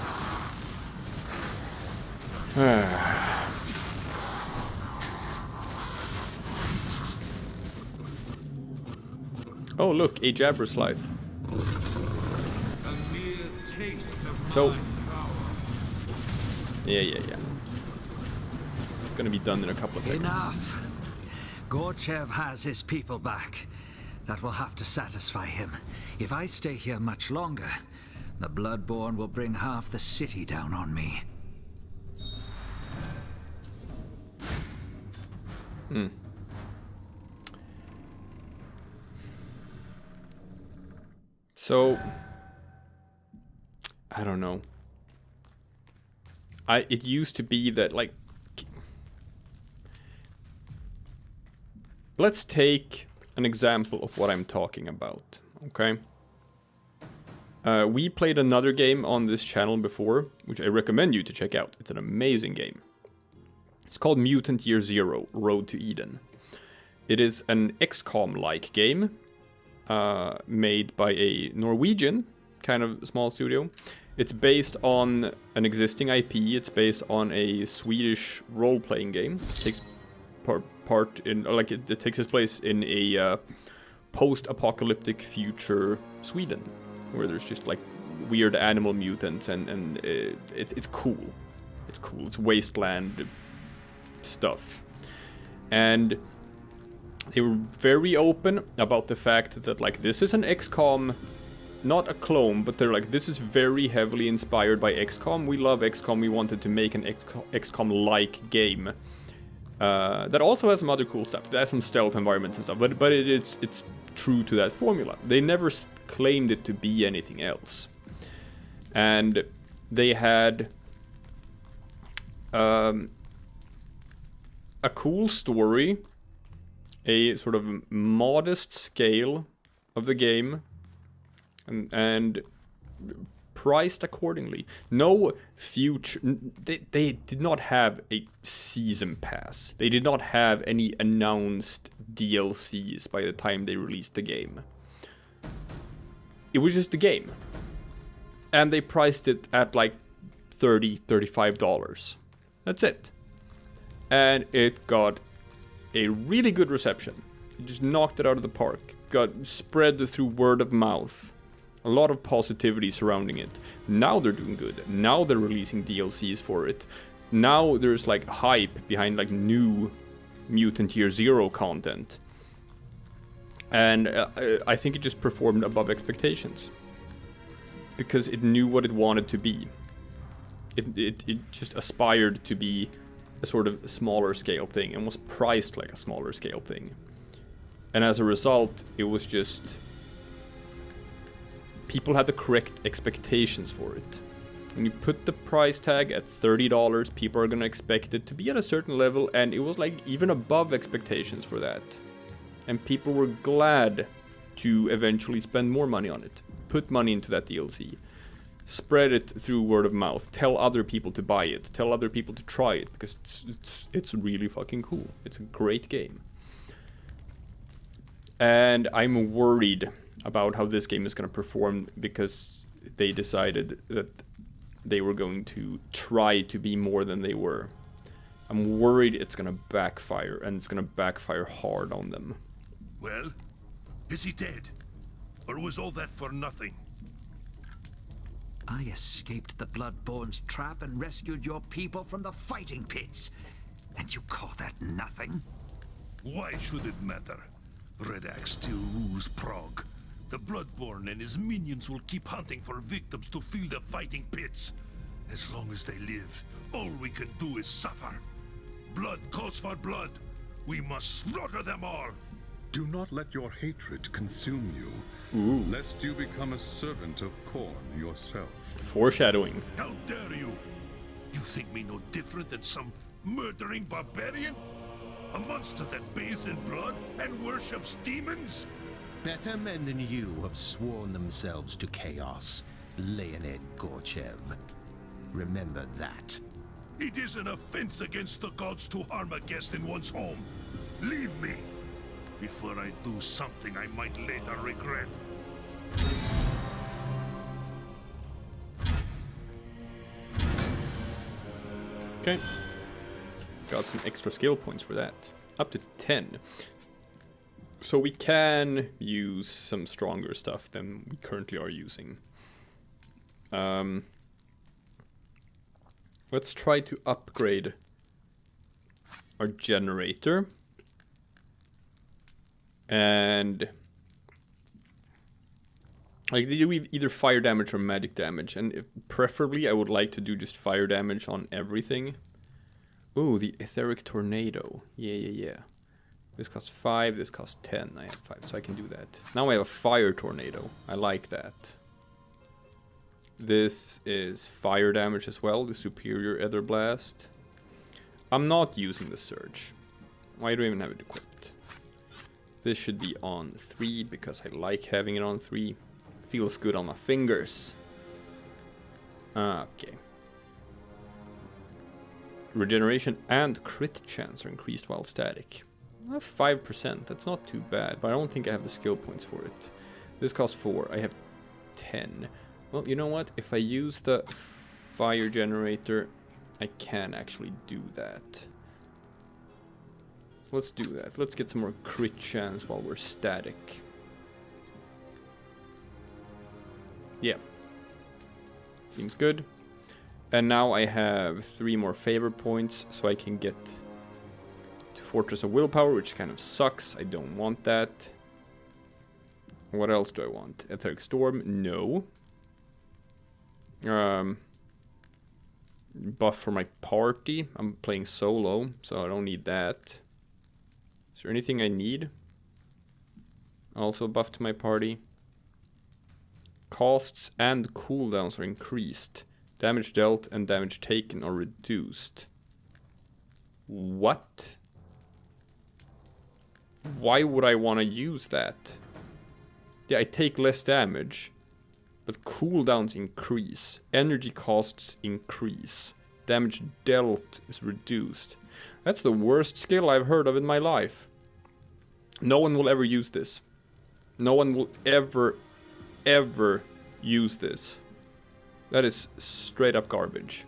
Oh, look, a Jabber Scythe. So... Yeah. It's gonna be done in a couple of seconds. Enough! Gorchev has his people back. That will have to satisfy him. If I stay here much longer, the Bloodborne will bring half the city down on me. So... I don't know. It used to be that, like... Let's take an example of what I'm talking about, okay? We played another game on this channel before, which I recommend you to check out. It's an amazing game. It's called Mutant Year Zero: Road to Eden. It is an XCOM-like game, made by a Norwegian kind of small studio. It's based on an existing IP. It's based on a Swedish role-playing game. It takes part in, like, it takes its place in a post-apocalyptic future Sweden, where there's just like weird animal mutants, and it's cool. It's cool. It's wasteland stuff, and they were very open about the fact that, like, this is an XCOM. Not a clone, but they're like, this is very heavily inspired by XCOM. We love XCOM. We wanted to make an XCOM-like game that also has some other cool stuff. It has some stealth environments and stuff, but it's true to that formula. They never claimed it to be anything else. And they had a cool story, a sort of modest scale of the game, and priced accordingly. No future... They did not have a season pass. They did not have any announced DLCs by the time they released the game. It was just the game. And they priced it at like $30, $35. That's it. And it got a really good reception. It just knocked it out of the park. Got spread through word of mouth. A lot of positivity surrounding it. Now they're doing good. Now they're releasing DLCs for it. Now there's like hype behind like new Mutant Year Zero content. And I think it just performed above expectations. Because it knew what it wanted to be. It just aspired to be a sort of smaller scale thing and was priced like a smaller scale thing. And as a result, it was just... people had the correct expectations for it. When you put the price tag at $30, people are gonna expect it to be at a certain level, and it was like even above expectations for that. And people were glad to eventually spend more money on it. Put money into that DLC. Spread it through word of mouth. Tell other people to buy it. Tell other people to try it, because it's really fucking cool. It's a great game. And I'm worried about how this game is going to perform, because they decided that they were going to try to be more than they were. I'm worried it's going to backfire, and it's going to backfire hard on them. Well, is he dead? Or was all that for nothing? I escaped the Bloodborne's trap and rescued your people from the fighting pits. And you call that nothing? Why should it matter? Red Axe still rules Praag. The Bloodborne and his minions will keep hunting for victims to fill the fighting pits. As long as they live, all we can do is suffer. Blood calls for blood. We must slaughter them all. Do not let your hatred consume you, lest you become a servant of Khorne yourself. Foreshadowing. How dare you? You think me no different than some murdering barbarian? A monster that bathes in blood and worships demons? Better men than you have sworn themselves to chaos, Leonid Gorchev. Remember that. It is an offense against the gods to harm a guest in one's home. Leave me. before I do something I might later regret. Okay. Got some extra skill points for that. Up to 10. So we can use some stronger stuff than we currently are using. Let's try to upgrade our generator. And like they do either fire damage or magic damage, and preferably I would like to do just fire damage on everything. Ooh, the etheric tornado. Yeah. This costs 5, this costs 10. I have 5, so I can do that. Now I have a fire tornado. I like that. This is fire damage as well, the superior ether blast. I'm not using the surge. Why do I even have it equipped? This should be on 3 because I like having it on 3. Feels good on my fingers. Okay. Regeneration and crit chance are increased while static. 5%, that's not too bad, but I don't think I have the skill points for it. This costs 4, I have 10. Well, you know what? If I use the fire generator, I can actually do that. Let's do that. Let's get some more crit chance while we're static. Yeah. Seems good. And now I have 3 more favor points, so I can get to Fortress of Willpower, which kind of sucks. I don't want that. What else do I want? Etheric Storm? No. Buff for my party. I'm playing solo, so I don't need that. Is there anything I need? Also buff to my party. Costs and cooldowns are increased. Damage dealt and damage taken are reduced. What? Why would I want to use that? Yeah, I take less damage, but cooldowns increase. Energy costs increase. Damage dealt is reduced. That's the worst skill I've heard of in my life. No one will ever use this. No one will ever use this. That is straight up garbage.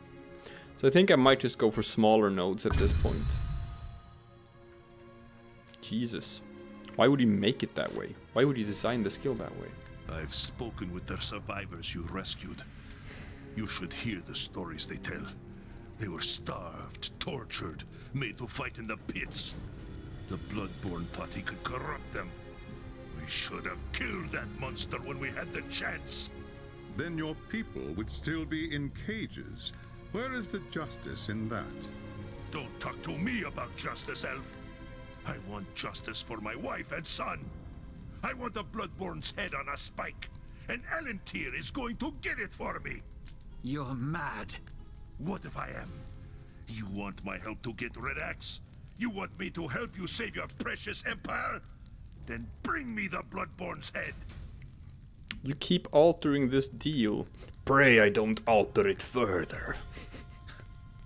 So I think I might just go for smaller nodes at this point. Jesus. Why would he make it that way? Why would he design the skill that way? I've spoken with the survivors you rescued. You should hear the stories they tell. They were starved, tortured, made to fight in the pits. The Bloodborne thought he could corrupt them. We should have killed that monster when we had the chance. Then your people would still be in cages. Where is the justice in that? Don't talk to me about justice, Elf. I want justice for my wife and son. I want the Bloodborne's head on a spike. And Ellentir is going to get it for me. You're mad. What if I am? You want my help to get Red Axe? You want me to help you save your precious empire? Then bring me the Bloodborne's head. You keep altering this deal. Pray I don't alter it further.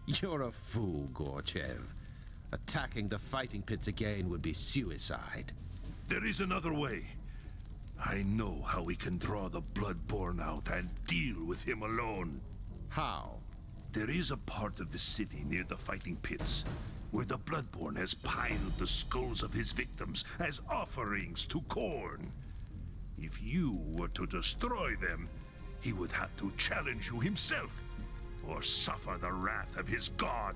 You're a fool, Gorchev. Attacking the fighting pits again would be suicide. There is another way. I know how we can draw the Bloodborne out and deal with him alone. How? There is a part of the city near the fighting pits where the Bloodborne has piled the skulls of his victims as offerings to Khorne. If you were to destroy them, he would have to challenge you himself, or suffer the wrath of his god.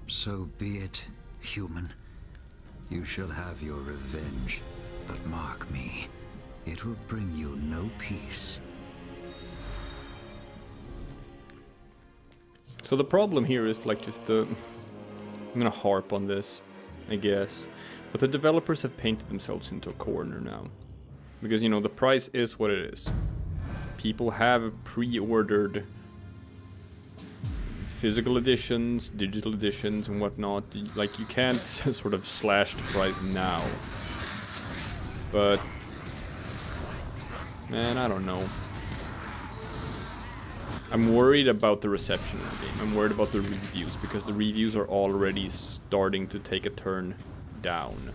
So be it, human. You shall have your revenge. But mark me, it will bring you no peace. So the problem here is like just the... I'm gonna harp on this, I guess. But the developers have painted themselves into a corner now. Because, you know, the price is what it is. People have pre-ordered physical editions, digital editions, and whatnot. Like, you can't sort of slash the price now. But... man, I don't know. I'm worried about the reception of the game. I'm worried about the reviews, because the reviews are already starting to take a turn down.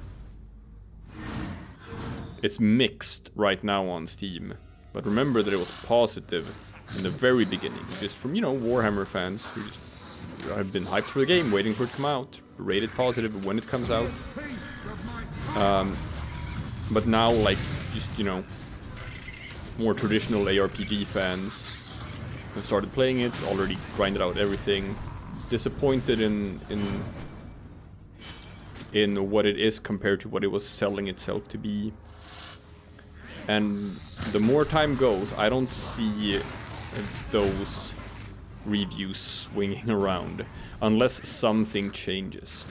It's mixed right now on Steam, but remember that it was positive in the very beginning, just from, you know, Warhammer fans who just have been hyped for the game, waiting for it to come out, rated positive when it comes out. But now, like, just, you know, more traditional ARPG fans have started playing it, already grinded out everything, disappointed in what it is compared to what it was selling itself to be. And the more time goes, I don't see those reviews swinging around unless something changes.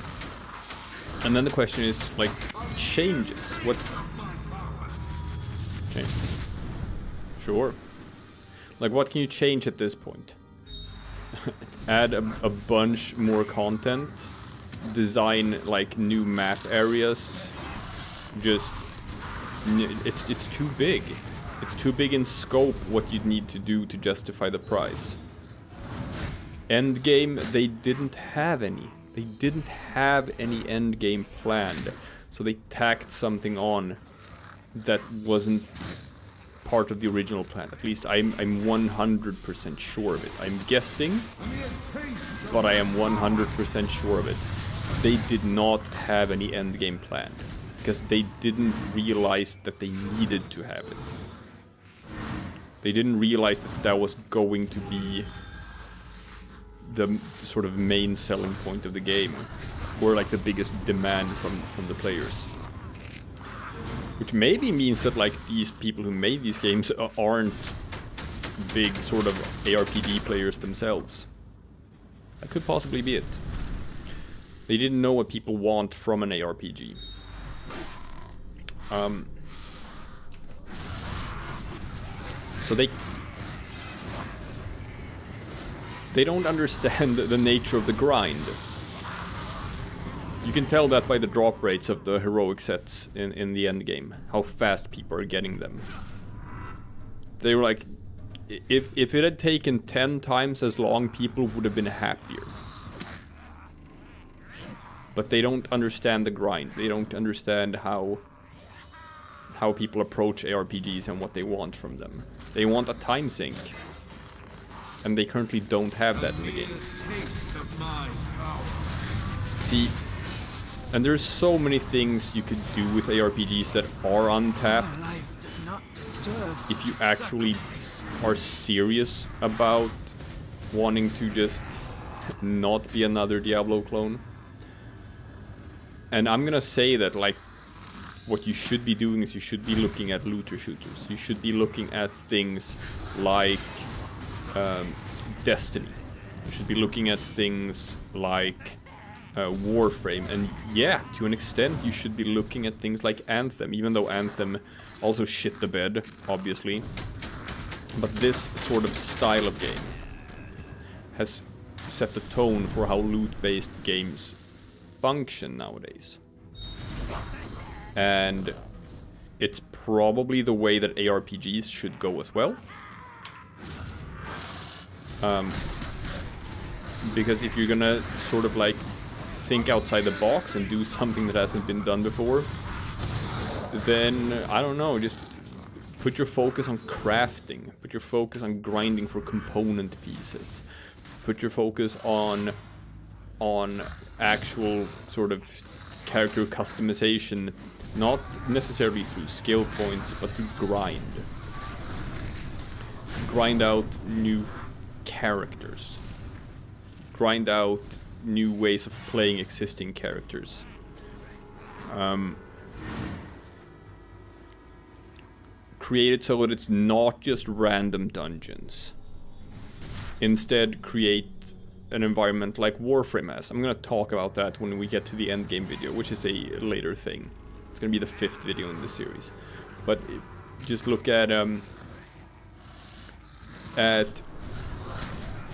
And then the question is, like, changes? What? Okay. Sure. Like, what can you change at this point? Add a bunch more content? Design, like, new map areas? Just... It's too big. It's too big in scope what you'd need to do to justify the price. Endgame, they didn't have any. They didn't have any endgame planned. So they tacked something on that wasn't part of the original plan. At least I'm 100% sure of it. I'm guessing, but I am 100% sure of it. They did not have any endgame planned, because they didn't realize that they needed to have it. They didn't realize that that was going to be the sort of main selling point of the game, or like the biggest demand from the players. Which maybe means that, like, these people who made these games aren't big sort of ARPG players themselves. That could possibly be it. They didn't know what people want from an ARPG. So they don't understand the nature of the grind. You can tell that by the drop rates of the heroic sets in the end game, how fast people are getting them. They were like, if it had taken 10 times as long, people would have been happier. But they don't understand the grind. They don't understand how people approach ARPGs and what they want from them. They want a time sink. And they currently don't have that in the game. See, and there's so many things you could do with ARPGs that are untapped. If you actually are serious about wanting to just not be another Diablo clone. And I'm gonna say that, like, what you should be doing is you should be looking at looter shooters. You should be looking at things like Destiny. You should be looking at things like Warframe. And yeah, to an extent, you should be looking at things like Anthem, even though Anthem also shit the bed, obviously. But this sort of style of game has set the tone for how loot-based games function nowadays. And it's probably the way that ARPGs should go as well. Because if you're gonna sort of like think outside the box and do something that hasn't been done before, then, I don't know, just put your focus on crafting, put your focus on grinding for component pieces, put your focus on actual sort of character customization, not necessarily through skill points, but through grind. Grind out new characters. Grind out new ways of playing existing characters. Create it so that it's not just random dungeons. Instead, create an environment like Warframe has. I'm gonna talk about that when we get to the endgame video, which is a later thing. It's gonna be the 5th video in this series. But just look at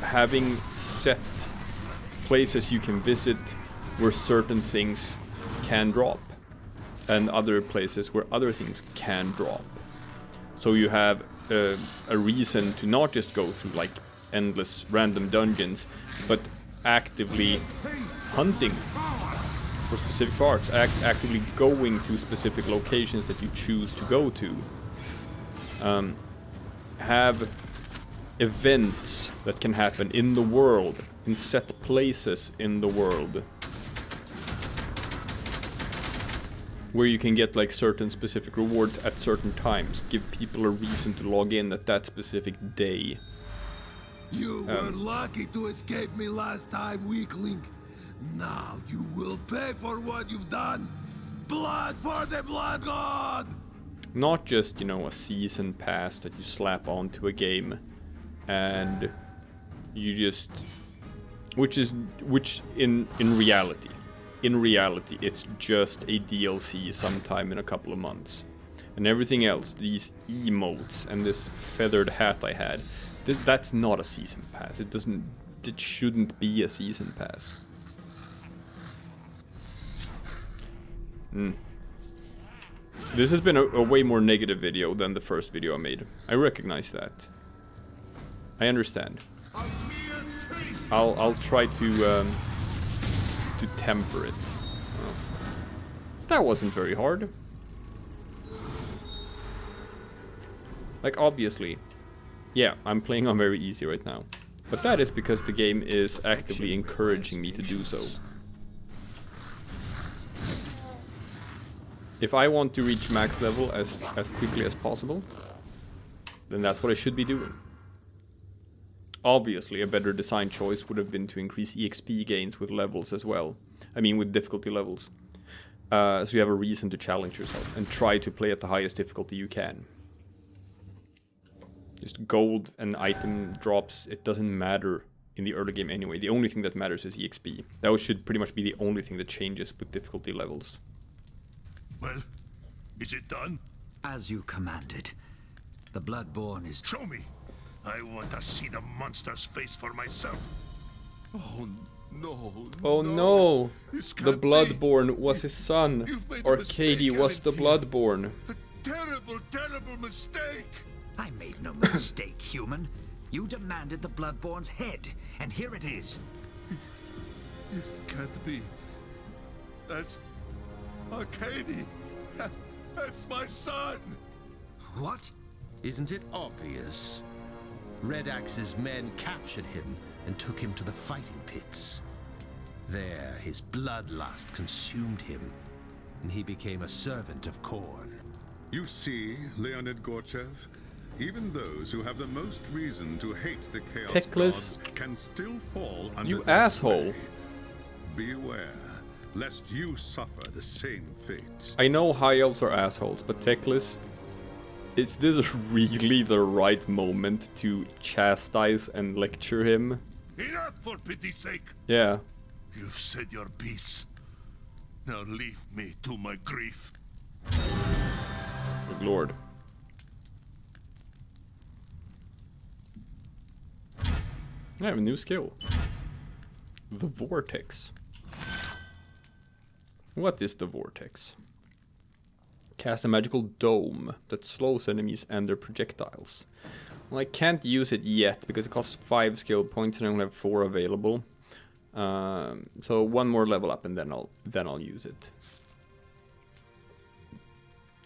having set places you can visit where certain things can drop, and other places where other things can drop. So you have a reason to not just go through like endless random dungeons, but actively hunting for specific parts, actively going to specific locations that you choose to go to. Have events that can happen in the world, in set places in the world, where you can get like certain specific rewards at certain times. Give people a reason to log in at that specific day. You were lucky to escape me last time, weakling. Now you will pay for what you've done. Blood for the Blood God! Not just, you know, a season pass that you slap onto a game and you just... Which in reality, it's just a DLC sometime in a couple of months. And everything else, these emotes and this feathered hat I had, that's not a season pass. It shouldn't be a season pass. This has been a way more negative video than the first video I made. I recognize that. I understand. I'll try to temper it. Oh. That wasn't very hard. Like, obviously, yeah, I'm playing on very easy right now. But that is because the game is actively encouraging me to do so. If I want to reach max level as quickly as possible, then that's what I should be doing. Obviously, a better design choice would have been to increase EXP gains with levels as well. I mean, with difficulty levels. So you have a reason to challenge yourself and try to play at the highest difficulty you can. Just gold and item drops, it doesn't matter in the early game anyway. The only thing that matters is EXP. That should pretty much be the only thing that changes with difficulty levels. Well, is it done? As you commanded. The Bloodborne is... Show me. I want to see the monster's face for myself. Oh no. Oh no! This The can't be. Bloodborne was his son. You've made a Arcady mistake, was the Alan. Bloodborne. A terrible, terrible mistake. I made no mistake, human. You demanded the Bloodborne's head, and here it is. It can't be. That's Arcady. That's my son. What? Isn't it obvious? Red Axe's men captured him and took him to the fighting pits. There, his bloodlust consumed him, and he became a servant of Khorne. You see, Leonid Gorchev, even those who have the most reason to hate the Chaos Teclis, gods can still fall under you their asshole. sway. Beware, lest you suffer the same fate. I know high elves are assholes, but Teclis, is this really the right moment to chastise and lecture him? Enough, for pity's sake. Yeah. You've said your piece. Now leave me to my grief. Good lord. I have a new skill. The Vortex. What is the Vortex? Cast a magical dome that slows enemies and their projectiles. Well, I can't use it yet because it costs 5 skill points and I only have 4 available. So one more level up and then I'll use it.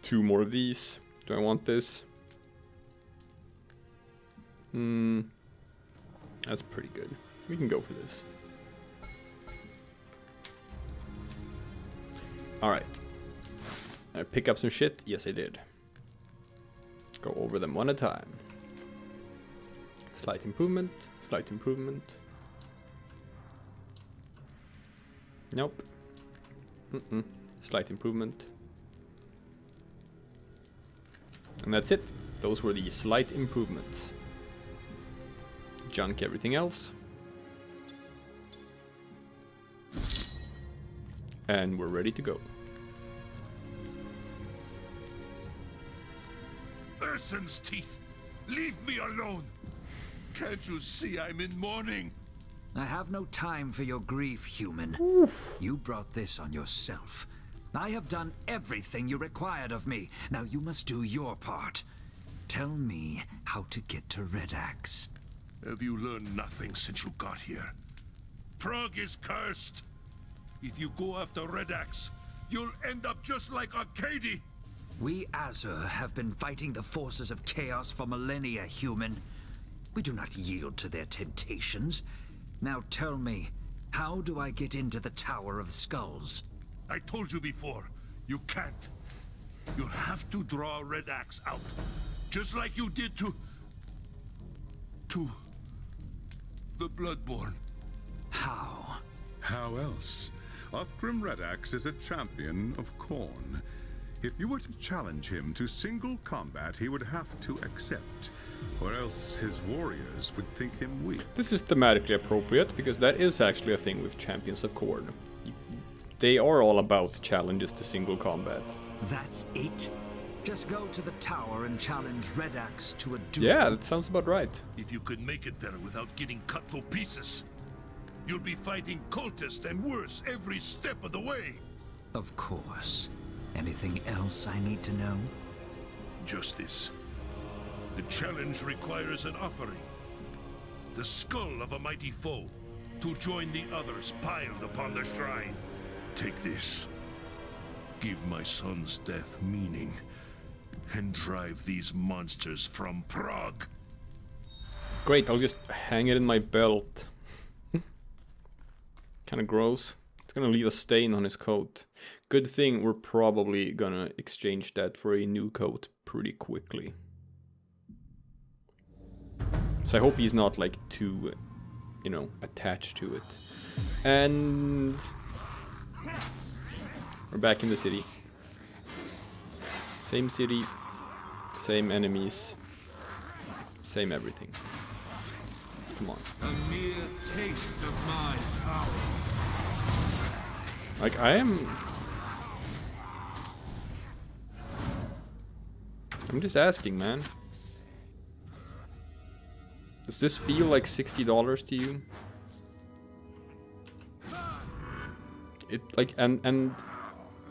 2 more of these. Do I want this? That's pretty good. We can go for this. Alright. I pick up some shit? Yes, I did. Go over them one at a time. Slight improvement. Slight improvement. Nope. Slight improvement. And that's it. Those were the slight improvements. Junk everything else. And we're ready to go. Ursun's teeth. Leave me alone. Can't you see I'm in mourning? I have no time for your grief, human. You brought this on yourself. I have done everything you required of me. Now you must do your part. Tell me how to get to Red Axe. Have you learned nothing since you got here? Praag is cursed. If you go after Red Axe, you'll end up just like Arcady. We Azur have been fighting the forces of chaos for millennia, human. We do not yield to their temptations. Now tell me, how do I get into the Tower of Skulls? I told you before, you can't. You'll have to draw Red Axe out. Just like you did to the Bloodborne. How? How else? Othgrim Red Axe is a champion of Khorne. If you were to challenge him to single combat, he would have to accept, or else his warriors would think him weak. This is thematically appropriate, because that is actually a thing with Champions of Khorne. They are all about challenges to single combat. That's it? Just go to the tower and challenge Red Axe to a duel? Yeah, that sounds about right. If you could make it there without getting cut to pieces, you'll be fighting cultists and worse every step of the way. Of course. Anything else I need to know? Just this. The challenge requires an offering. The skull of a mighty foe, to join the others piled upon the shrine. Take this. Give my son's death meaning, and drive these monsters from Praag. Great, I'll just hang it in my belt. Kinda gross. It's gonna leave a stain on his coat. Good thing we're probably gonna exchange that for a new coat pretty quickly. So I hope he's not like too, you know, attached to it. And we're back in the city. Same city, same enemies, same everything. Come on. A mere taste of my power. Like, I'm just asking, man. Does this feel like $60 to you? It like and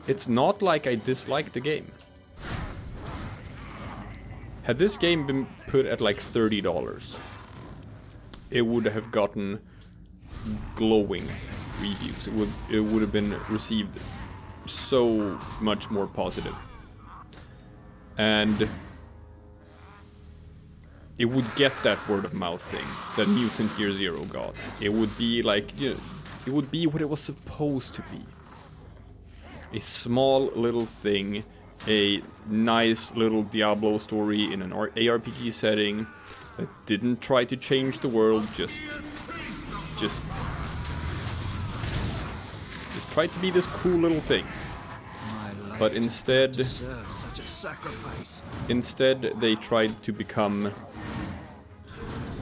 it's not like I dislike the game. Had this game been put at like $30, it would have gotten glowing reviews. It would have been received so much more positive. And it would get that word of mouth thing that Mutant Year Zero got. It would be like, you know, it would be what it was supposed to be. A small little thing, a nice little Diablo story in an ARPG setting that didn't try to change the world, just tried to be this cool little thing. But instead, Such a sacrifice. instead they tried to become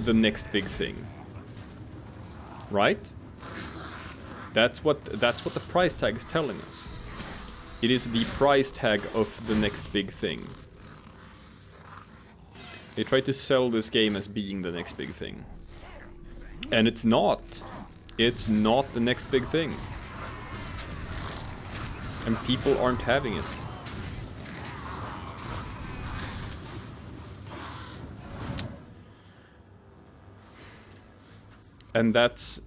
the next big thing. Right? That's what the price tag is telling us. It is the price tag of the next big thing. They try to sell this game as being the next big thing. And it's not. It's not the next big thing. And people aren't having it. And that's...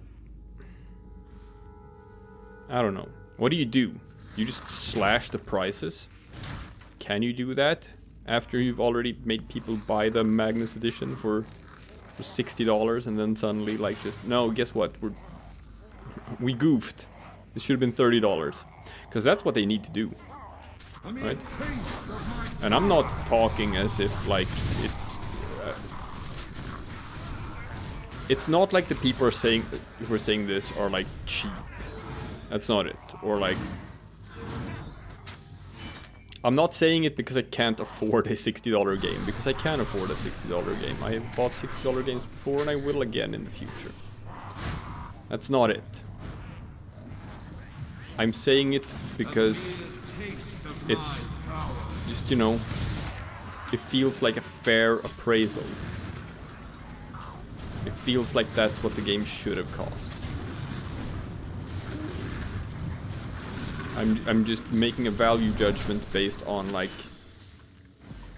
I don't know. What do? You just slash the prices? Can you do that after you've already made people buy the Magnus edition for $60 and then suddenly like just, no, guess what? We goofed. It should have been $30. Because that's what they need to do. Right? And I'm not talking as if like it's not like the people who are saying this are like cheap. That's not it. Or like, I'm not saying it because I can't afford a $60 game, because I can afford a $60 game. I have bought $60 games before and I will again in the future. That's not it. I'm saying it because it's just, you know, it feels like a fair appraisal. It feels like that's what the game should have cost. I'm just making a value judgment based on like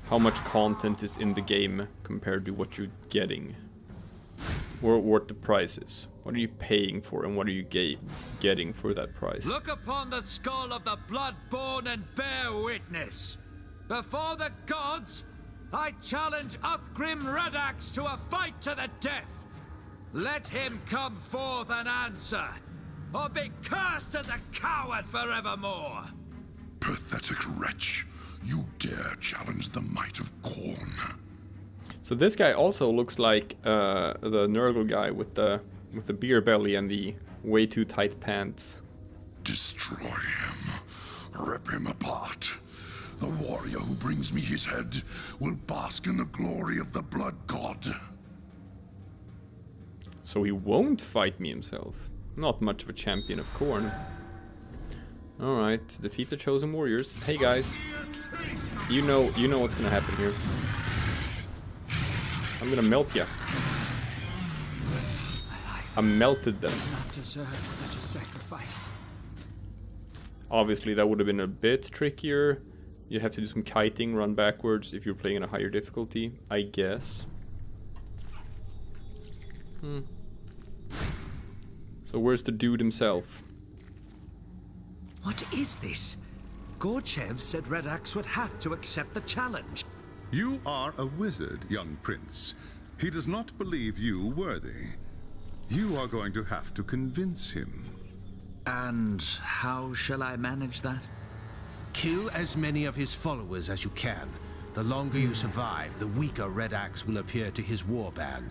how much content is in the game compared to what you're getting, or what the price is. What are you paying for, and what are you getting for that price? Look upon the skull of the bloodborn and bear witness. Before the gods, I challenge Uthgrim Redax to a fight to the death. Let him come forth and answer, or be cursed as a coward forevermore. Pathetic wretch. You dare challenge the might of Khorne. So this guy also looks like the Nurgle guy with the beer belly and the way too tight pants. Destroy him. Rip him apart. The warrior who brings me his head will bask in the glory of the blood god. So he won't fight me himself. Not much of a champion of Khorne. Alright, defeat the chosen warriors. Hey guys. You know what's gonna happen here. I'm gonna melt ya. I melted them. Not deserve such a sacrifice. Obviously that would have been a bit trickier. You'd have to do some kiting, run backwards if you're playing in a higher difficulty, I guess. So where's the dude himself? What is this? Gorchev said Redax would have to accept the challenge. You are a wizard, young prince. He does not believe you worthy. You are going to have to convince him. And how shall I manage that? Kill as many of his followers as you can. The longer you survive, the weaker Redax will appear to his warband.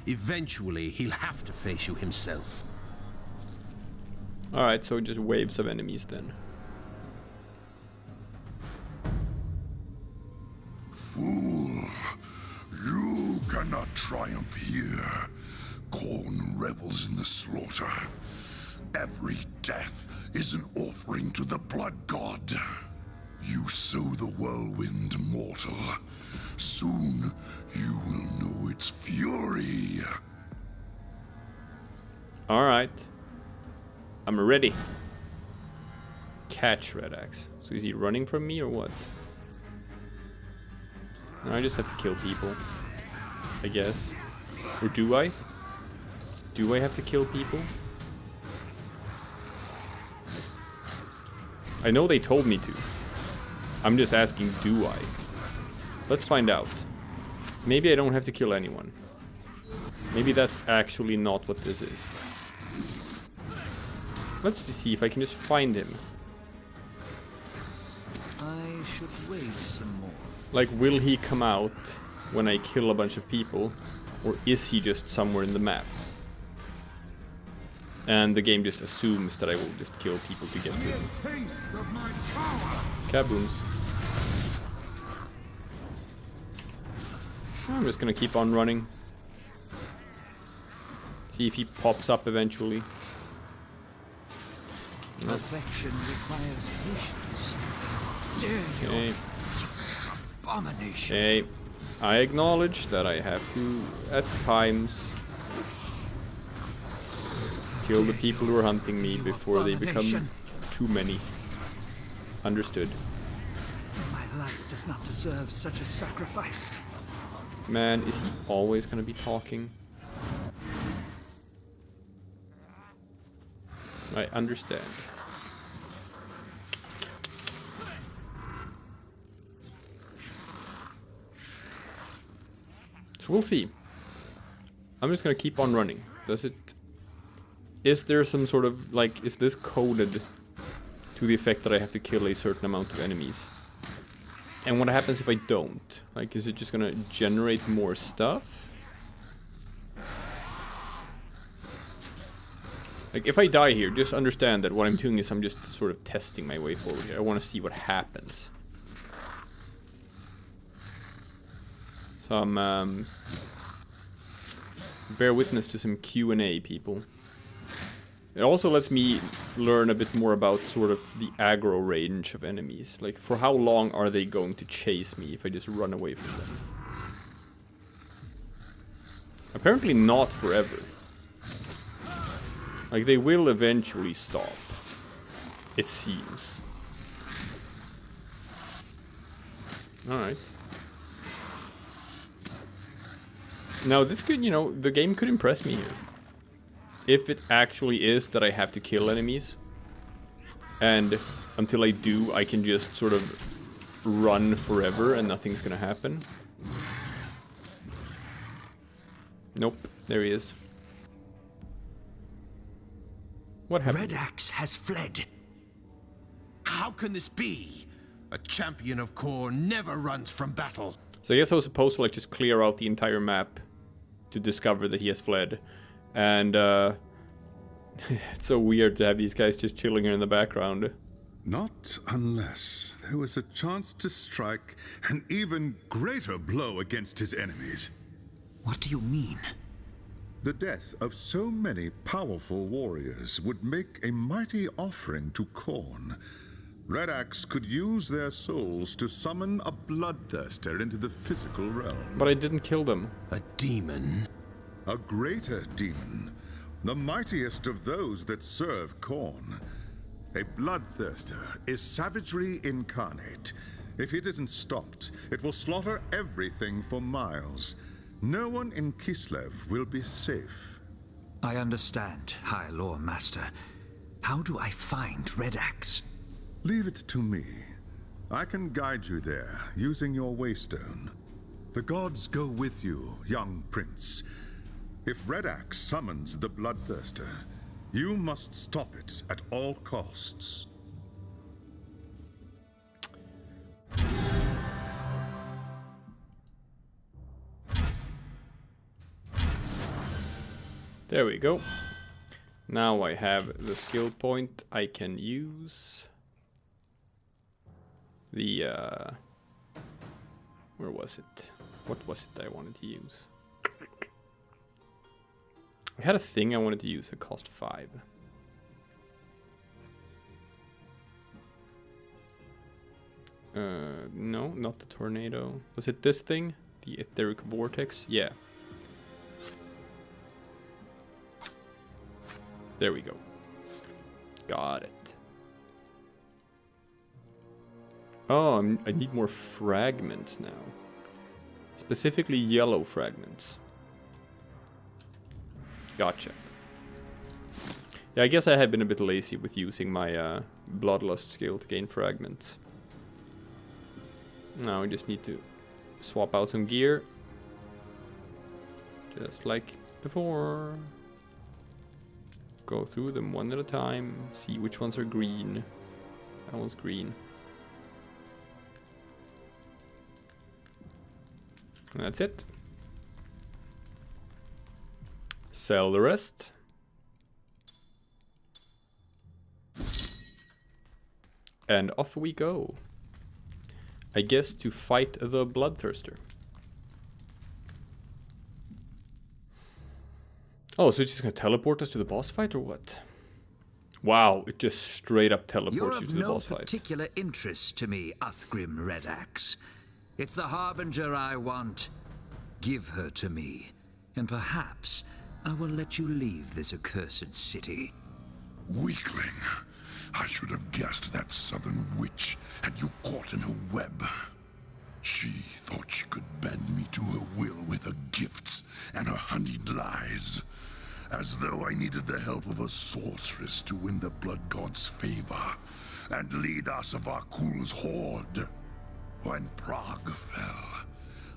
Eventually, he'll have to face you himself. Alright, so just waves of enemies then. Fool. You cannot triumph here. Khorne revels in the slaughter. Every death is an offering to the blood god. You sow the whirlwind, mortal. Soon you will know its fury. Alright. I'm ready. Catch Redax. So is he running from me or what? No, I just have to kill people, I guess. Or do I? Do I have to kill people? I know they told me to. I'm just asking, do I? Let's find out. Maybe I don't have to kill anyone. Maybe that's actually not what this is. Let's just see if I can just find him. I should wait some more. Like, will he come out when I kill a bunch of people? Or is he just somewhere in the map? And the game just assumes that I will just kill people to get to him. Kabooms. I'm just gonna keep on running. See if he pops up eventually. Perfection requires patience. Okay. Abomination. Okay. I acknowledge that I have to, at times, kill the people who are hunting me before they become too many. Understood. My life does not deserve such a sacrifice. Man, is he always gonna be talking? I understand. So we'll see. I'm just gonna keep on running. Does it... Is there some sort of, like, is this coded to the effect that I have to kill a certain amount of enemies? And what happens if I don't? Like, is it just gonna generate more stuff? Like, if I die here, just understand that what I'm doing is I'm just sort of testing my way forward here. I want to see what happens. So I'm, bear witness to some Q&A, people. It also lets me learn a bit more about sort of the aggro range of enemies. Like, for how long are they going to chase me if I just run away from them? Apparently not forever. Like, they will eventually stop. It seems. Alright. Now, this could, you know, the game could impress me here. if it actually is that I have to kill enemies, and until I do, I can just sort of run forever and nothing's gonna happen. Nope, there he is. What happened? Red Axe has fled. How can this be? A champion of Khorne never runs from battle. So I guess I was supposed to like just clear out the entire map to discover that he has fled. And it's so weird to have these guys just chilling here in the background. Not unless there was a chance to strike an even greater blow against his enemies. What do you mean? The death of so many powerful warriors would make a mighty offering to Khorne. Red Axe could use their souls to summon a bloodthirster into the physical realm. But I didn't kill them. A demon? A greater demon, the mightiest of those that serve Khorne. A bloodthirster is savagery incarnate. If it isn't stopped, it will slaughter everything for miles. No one in Kislev will be safe. I understand, High Lore Master. How do I find Red Axe? Leave it to me. I can guide you there, using your waystone. The gods go with you, young prince. If Red Axe summons the bloodthirster, you must stop it at all costs. There we go. Now I have the skill point I can use. The, where was it? What was it I wanted to use? I had a thing I wanted to use that cost 5. No, not the tornado. Was it this thing? The etheric vortex? Yeah. There we go. Got it. Oh, I need more fragments now. Specifically yellow fragments. Gotcha. Yeah, I guess I have been a bit lazy with using my bloodlust skill to gain fragments. Now I just need to swap out some gear. Just like before. Go through them one at a time. See which ones are green. That one's green. And that's it. Sell the rest. And off we go. I guess to fight the bloodthirster. Oh, so it's just gonna teleport us to the boss fight or what? Wow, it just straight up teleports you to the boss fight. You're of no particular interest to me, Uthgrim Red Axe. It's the Harbinger I want. Give her to me, and perhaps I will let you leave this accursed city. Weakling. I should have guessed that southern witch had you caught in her web. She thought she could bend me to her will with her gifts and her honeyed lies. As though I needed the help of a sorceress to win the blood god's favor and lead Asavakul's horde. When Praag fell,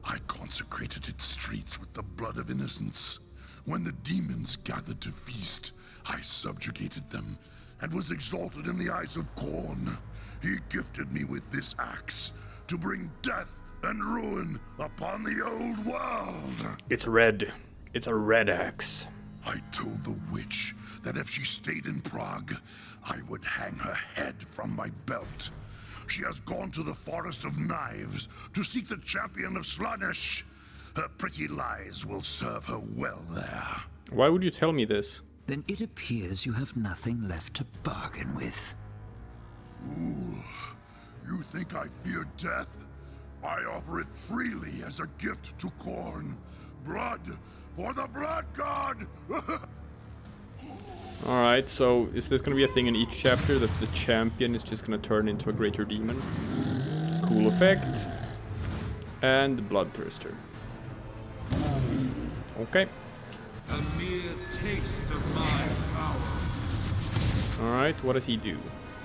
I consecrated its streets with the blood of innocents. When the demons gathered to feast, I subjugated them and was exalted in the eyes of Khorne. He gifted me with this axe to bring death and ruin upon the old world. It's red. It's a red axe. I told the witch that if she stayed in Prague, I would hang her head from my belt. She has gone to the Forest of Knives to seek the champion of Slaanesh. Her pretty lies will serve her well there. Why would you tell me this? Then it appears you have nothing left to bargain with. Fool, you think I fear death? I offer it freely as a gift to Khorne. Blood for the blood god! Alright, so is this gonna be a thing in each chapter that the champion is just gonna turn into a greater demon? Cool effect. And the bloodthirster. Okay. A mere taste of my power. Alright, what does he do?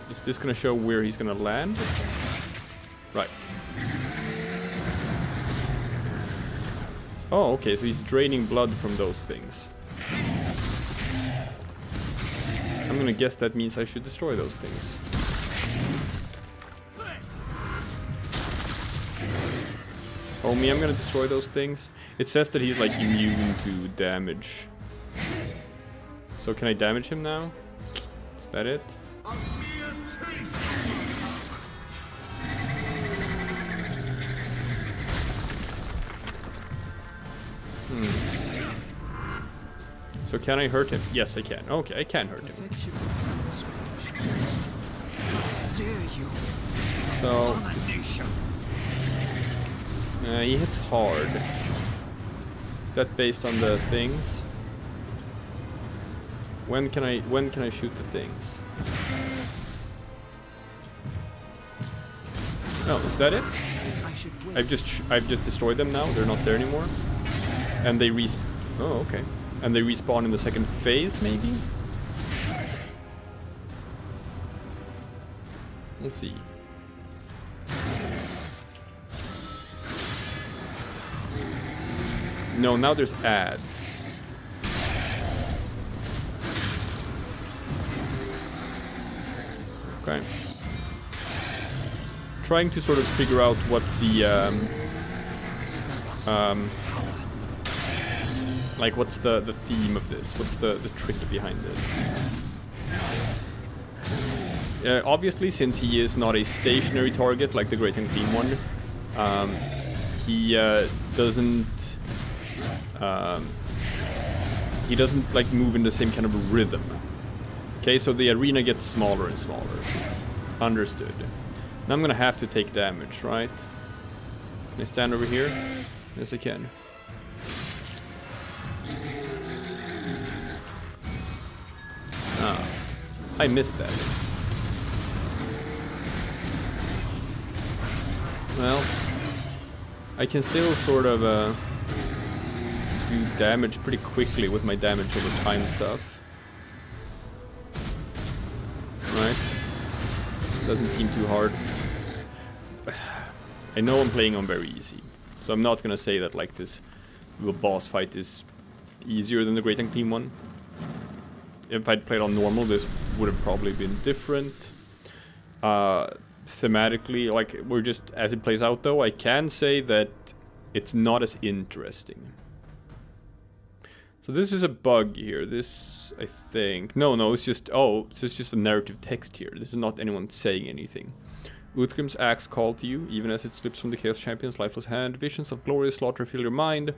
Is this gonna show where he's gonna land? Right. Oh, okay, so he's draining blood from those things. I'm gonna guess that means I should destroy those things. Oh, me, I'm gonna destroy those things. It says that he's like immune to damage. So can I damage him now? Is that it? So can I hurt him? Yes, I can. Okay, I can hurt him. Dare you? So he hits hard. Is that based on the things? When can I shoot the things? Oh, is that it? I've just destroyed them now. They're not there anymore. And they respawn. Oh, okay. And they respawn in the second phase, maybe? We'll see. No, now there's ads. Okay. Trying to sort of figure out what's the like what's the theme of this? What's the trick behind this? Obviously, since he is not a stationary target like the Great and Clean one, he doesn't like move in the same kind of rhythm. Okay, so the arena gets smaller and smaller. Understood. Now I'm gonna have to take damage, right? Can I stand over here? Yes, I can. Ah, I missed that. Well, I can still sort of do damage pretty quickly with my damage over time stuff. Right? Doesn't seem too hard. I know I'm playing on very easy, so I'm not gonna say that like this boss fight is easier than the Great and Clean one. If I'd played on normal, this would have probably been different. Thematically, like, we're just, as it plays out though, I can say that it's not as interesting. So this is a bug here. This, I think... No, it's just... Oh, it's just a narrative text here. This is not anyone saying anything. Uthgrim's axe called to you, even as it slips from the Chaos Champion's lifeless hand. Visions of glorious slaughter fill your mind.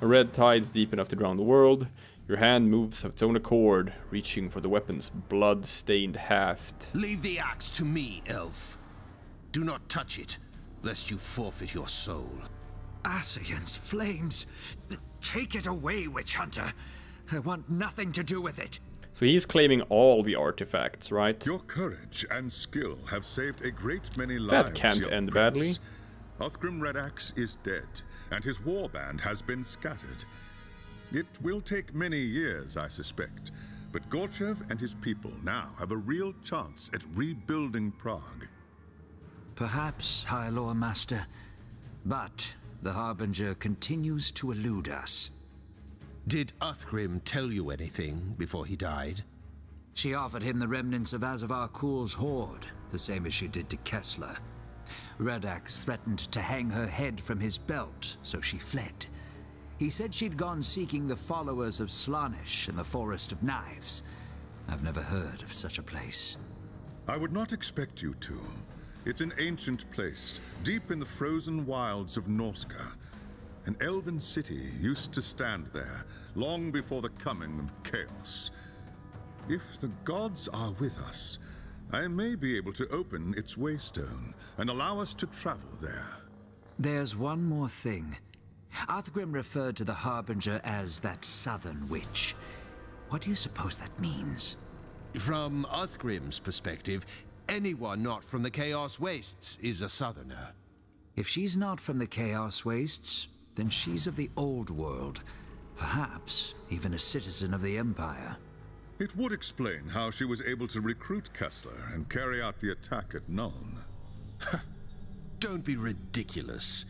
A red tide deep enough to drown the world. Your hand moves of its own accord, reaching for the weapon's blood-stained haft. Leave the axe to me, elf. Do not touch it, lest you forfeit your soul. Ass against flames. Take it away, witch hunter. I want nothing to do with it. So he's claiming all the artifacts, right? Your courage and skill have saved a great many lives. That can't young end prince. badly. Othgrim Redax is dead, and his warband has been scattered. It will take many years, I suspect, but Gorchev and his people now have a real chance at rebuilding Prague. Perhaps, High Lord Master, but the Harbinger continues to elude us. Did Uthgrim tell you anything before he died? She offered him the remnants of Azavar Kul's horde, the same as she did to Kessler. Redax threatened to hang her head from his belt, so she fled. He said she'd gone seeking the followers of Slaanesh in the Forest of Knives. I've never heard of such a place. I would not expect you to. It's an ancient place, deep in the frozen wilds of Norska. An elven city used to stand there, long before the coming of chaos. If the gods are with us, I may be able to open its waystone and allow us to travel there. There's one more thing. Uthgrim referred to the Harbinger as that southern witch. What do you suppose that means? From Uthgrim's perspective, anyone not from the Chaos Wastes is a southerner. If she's not from the Chaos Wastes, then she's of the old world. Perhaps even a citizen of the Empire. It would explain how she was able to recruit Kessler and carry out the attack at Nuln. Don't be ridiculous.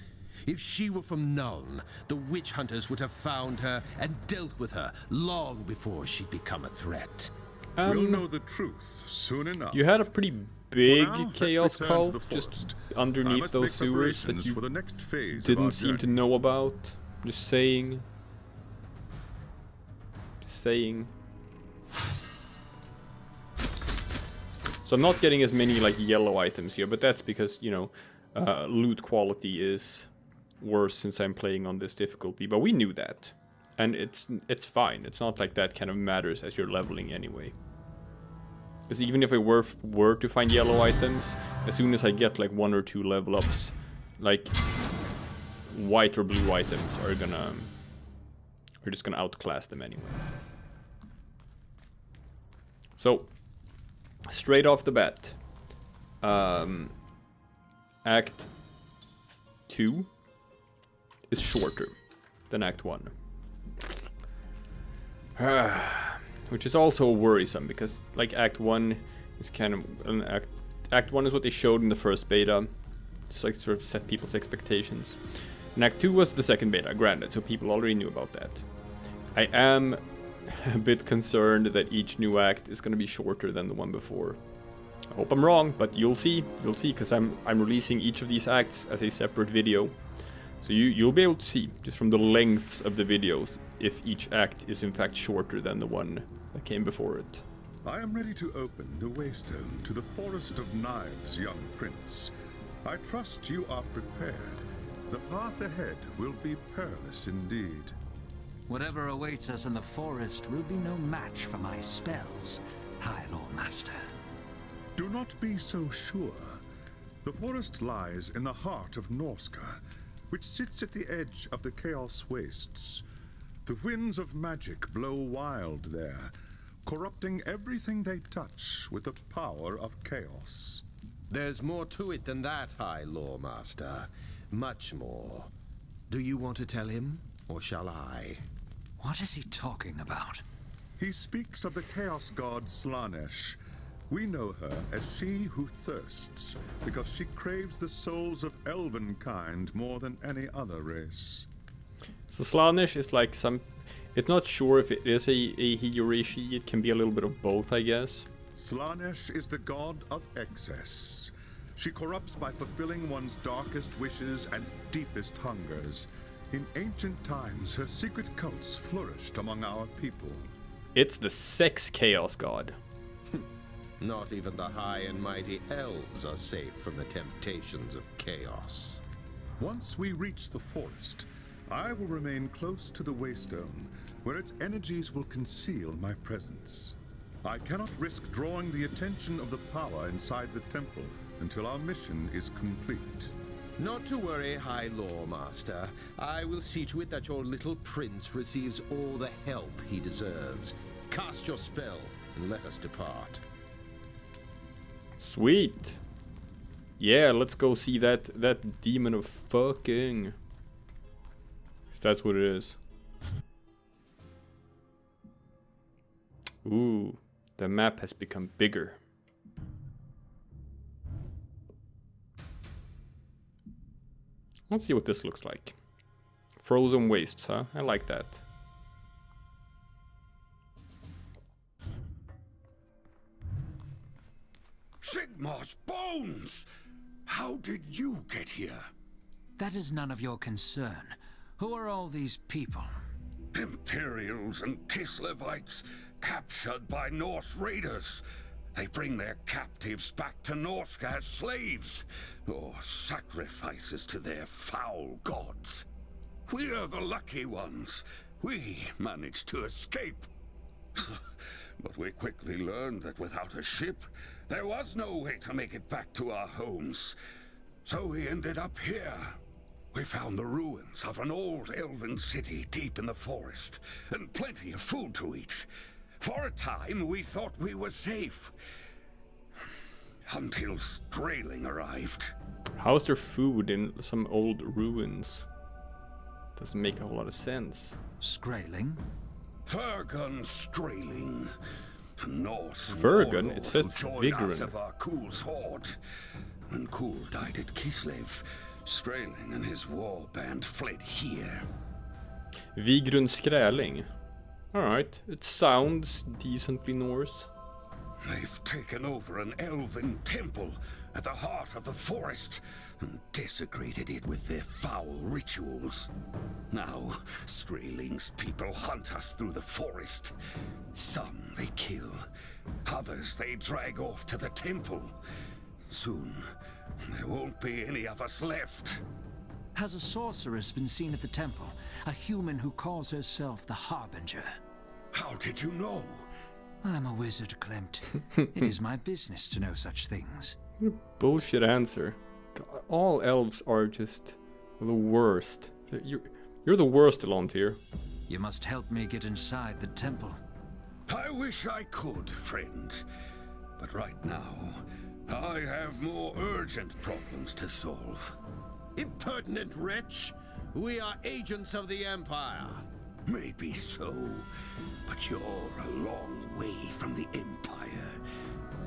If she were from Nuln, the witch hunters would have found her and dealt with her long before she'd become a threat. We'll know the truth soon enough. You had a pretty big For now, chaos let's return to cult the just forest. underneath I must those make sewers that preparations you for the next phase of didn't our seem to journey. know about. Just saying. Just saying. So I'm not getting as many like yellow items here, but that's because, you know, loot quality is worse since I'm playing on this difficulty. But we knew that. And it's fine. It's not like that kind of matters as you're leveling anyway. Because even if I were to find yellow items, as soon as I get like 1 or 2 level ups, like white or blue items are just gonna outclass them anyway. So straight off the bat, Act 2 is shorter than Act 1. Which is also worrisome because like Act 1 is kind of Act 1 is what they showed in the first beta, just like sort of set people's expectations. And Act 2 was the second beta, granted, so people already knew about that. I am a bit concerned that each new act is going to be shorter than the one before. I hope I'm wrong, but you'll see, because I'm releasing each of these acts as a separate video. So you'll be able to see, just from the lengths of the videos, if each act is in fact shorter than the one that came before it. I am ready to open the waystone to the Forest of Knives, young prince. I trust you are prepared. The path ahead will be perilous indeed. Whatever awaits us in the forest will be no match for my spells, High Lord Master. Do not be so sure. The forest lies in the heart of Norska, which sits at the edge of the Chaos Wastes. The winds of magic blow wild there, corrupting everything they touch with the power of chaos. There's more to it than that, High Lore Master. Much more. Do you want to tell him, or shall I? What is he talking about? He speaks of the chaos god Slaanesh. We know her as she who thirsts, because she craves the souls of elven kind more than any other race. So Slaanesh is like some... It's not sure if it is a he or a she. It can be a little bit of both, I guess. Slaanesh is the god of excess. She corrupts by fulfilling one's darkest wishes and deepest hungers. In ancient times, her secret cults flourished among our people. It's the sex chaos god. Not even the high and mighty elves are safe from the temptations of chaos. Once we reach the forest, I will remain close to the Waystone, where its energies will conceal my presence. I cannot risk drawing the attention of the power inside the temple until our mission is complete. Not to worry, High Lore Master. I will see to it that your little prince receives all the help he deserves. Cast your spell and let us depart. Sweet. Yeah, let's go see that demon of fucking. That's what it is. Ooh, the map has become bigger. Let's see what this looks like. Frozen wastes, huh? I like that. Sigmar's bones! How did you get here? That is none of your concern. Who are all these people? Imperials and Kislevites captured by Norse raiders. They bring their captives back to Norska as slaves, or sacrifices to their foul gods. We're the lucky ones. We managed to escape. But we quickly learned that without a ship, there was no way to make it back to our homes. So we ended up here. We found the ruins of an old elven city deep in the forest, and plenty of food to eat. For a time, we thought we were safe. Until Strailing arrived. How's there food in some old ruins? Doesn't make a whole lot of sense. Skraeling? Vergun Skraeling. Norse Vergun? warlord It says who joined us Vigran. of our Kul's horde. When Kul died at Kislev, Skraeling and his war band fled here. Vigrun Skräling. Alright, it sounds decently Norse. They've taken over an elven temple at the heart of the forest and desecrated it with their foul rituals. Now, Skraeling's people hunt us through the forest. Some they kill, others they drag off to the temple. Soon, there won't be any of us left. Has a sorceress been seen at the temple? A human who calls herself the Harbinger? How did you know? I'm a wizard, Klimt. It is my business to know such things. Bullshit answer. God, all elves are just the worst. You're the worst, Elontir. You must help me get inside the temple. I wish I could, friend. But right now, I have more urgent problems to solve. Impertinent wretch! We are agents of the Empire. Maybe so, but you're a long way from the Empire.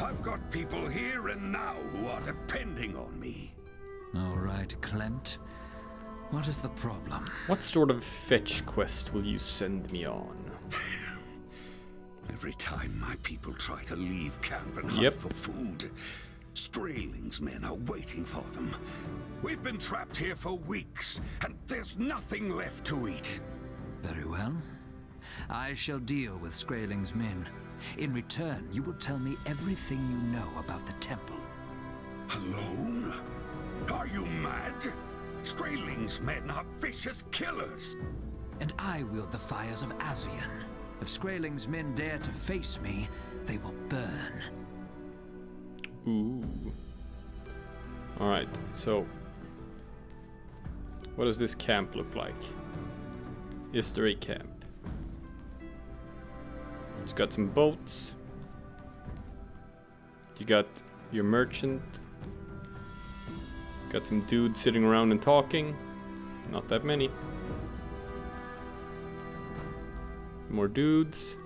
I've got people here and now who are depending on me. All right, Klimt. What is the problem? What sort of fetch quest will you send me on? Every time my people try to leave camp and Yep. hunt for food, Skraeling's men are waiting for them. We've been trapped here for weeks, and there's nothing left to eat. Very well. I shall deal with Skraeling's men. In return, you will tell me everything you know about the temple. Alone? Are you mad? Skraeling's men are vicious killers. And I wield the fires of Azion. If Skraeling's men dare to face me, they will burn. Ooh. Alright, so what does this camp look like? Is there a camp? It's got some boats. You got your merchant. Got some dudes sitting around and talking. Not that many. More dudes.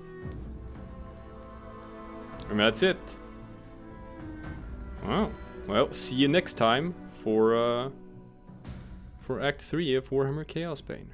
And that's it. Wow. Well, see you next time for Act 3 of Warhammer Chaosbane.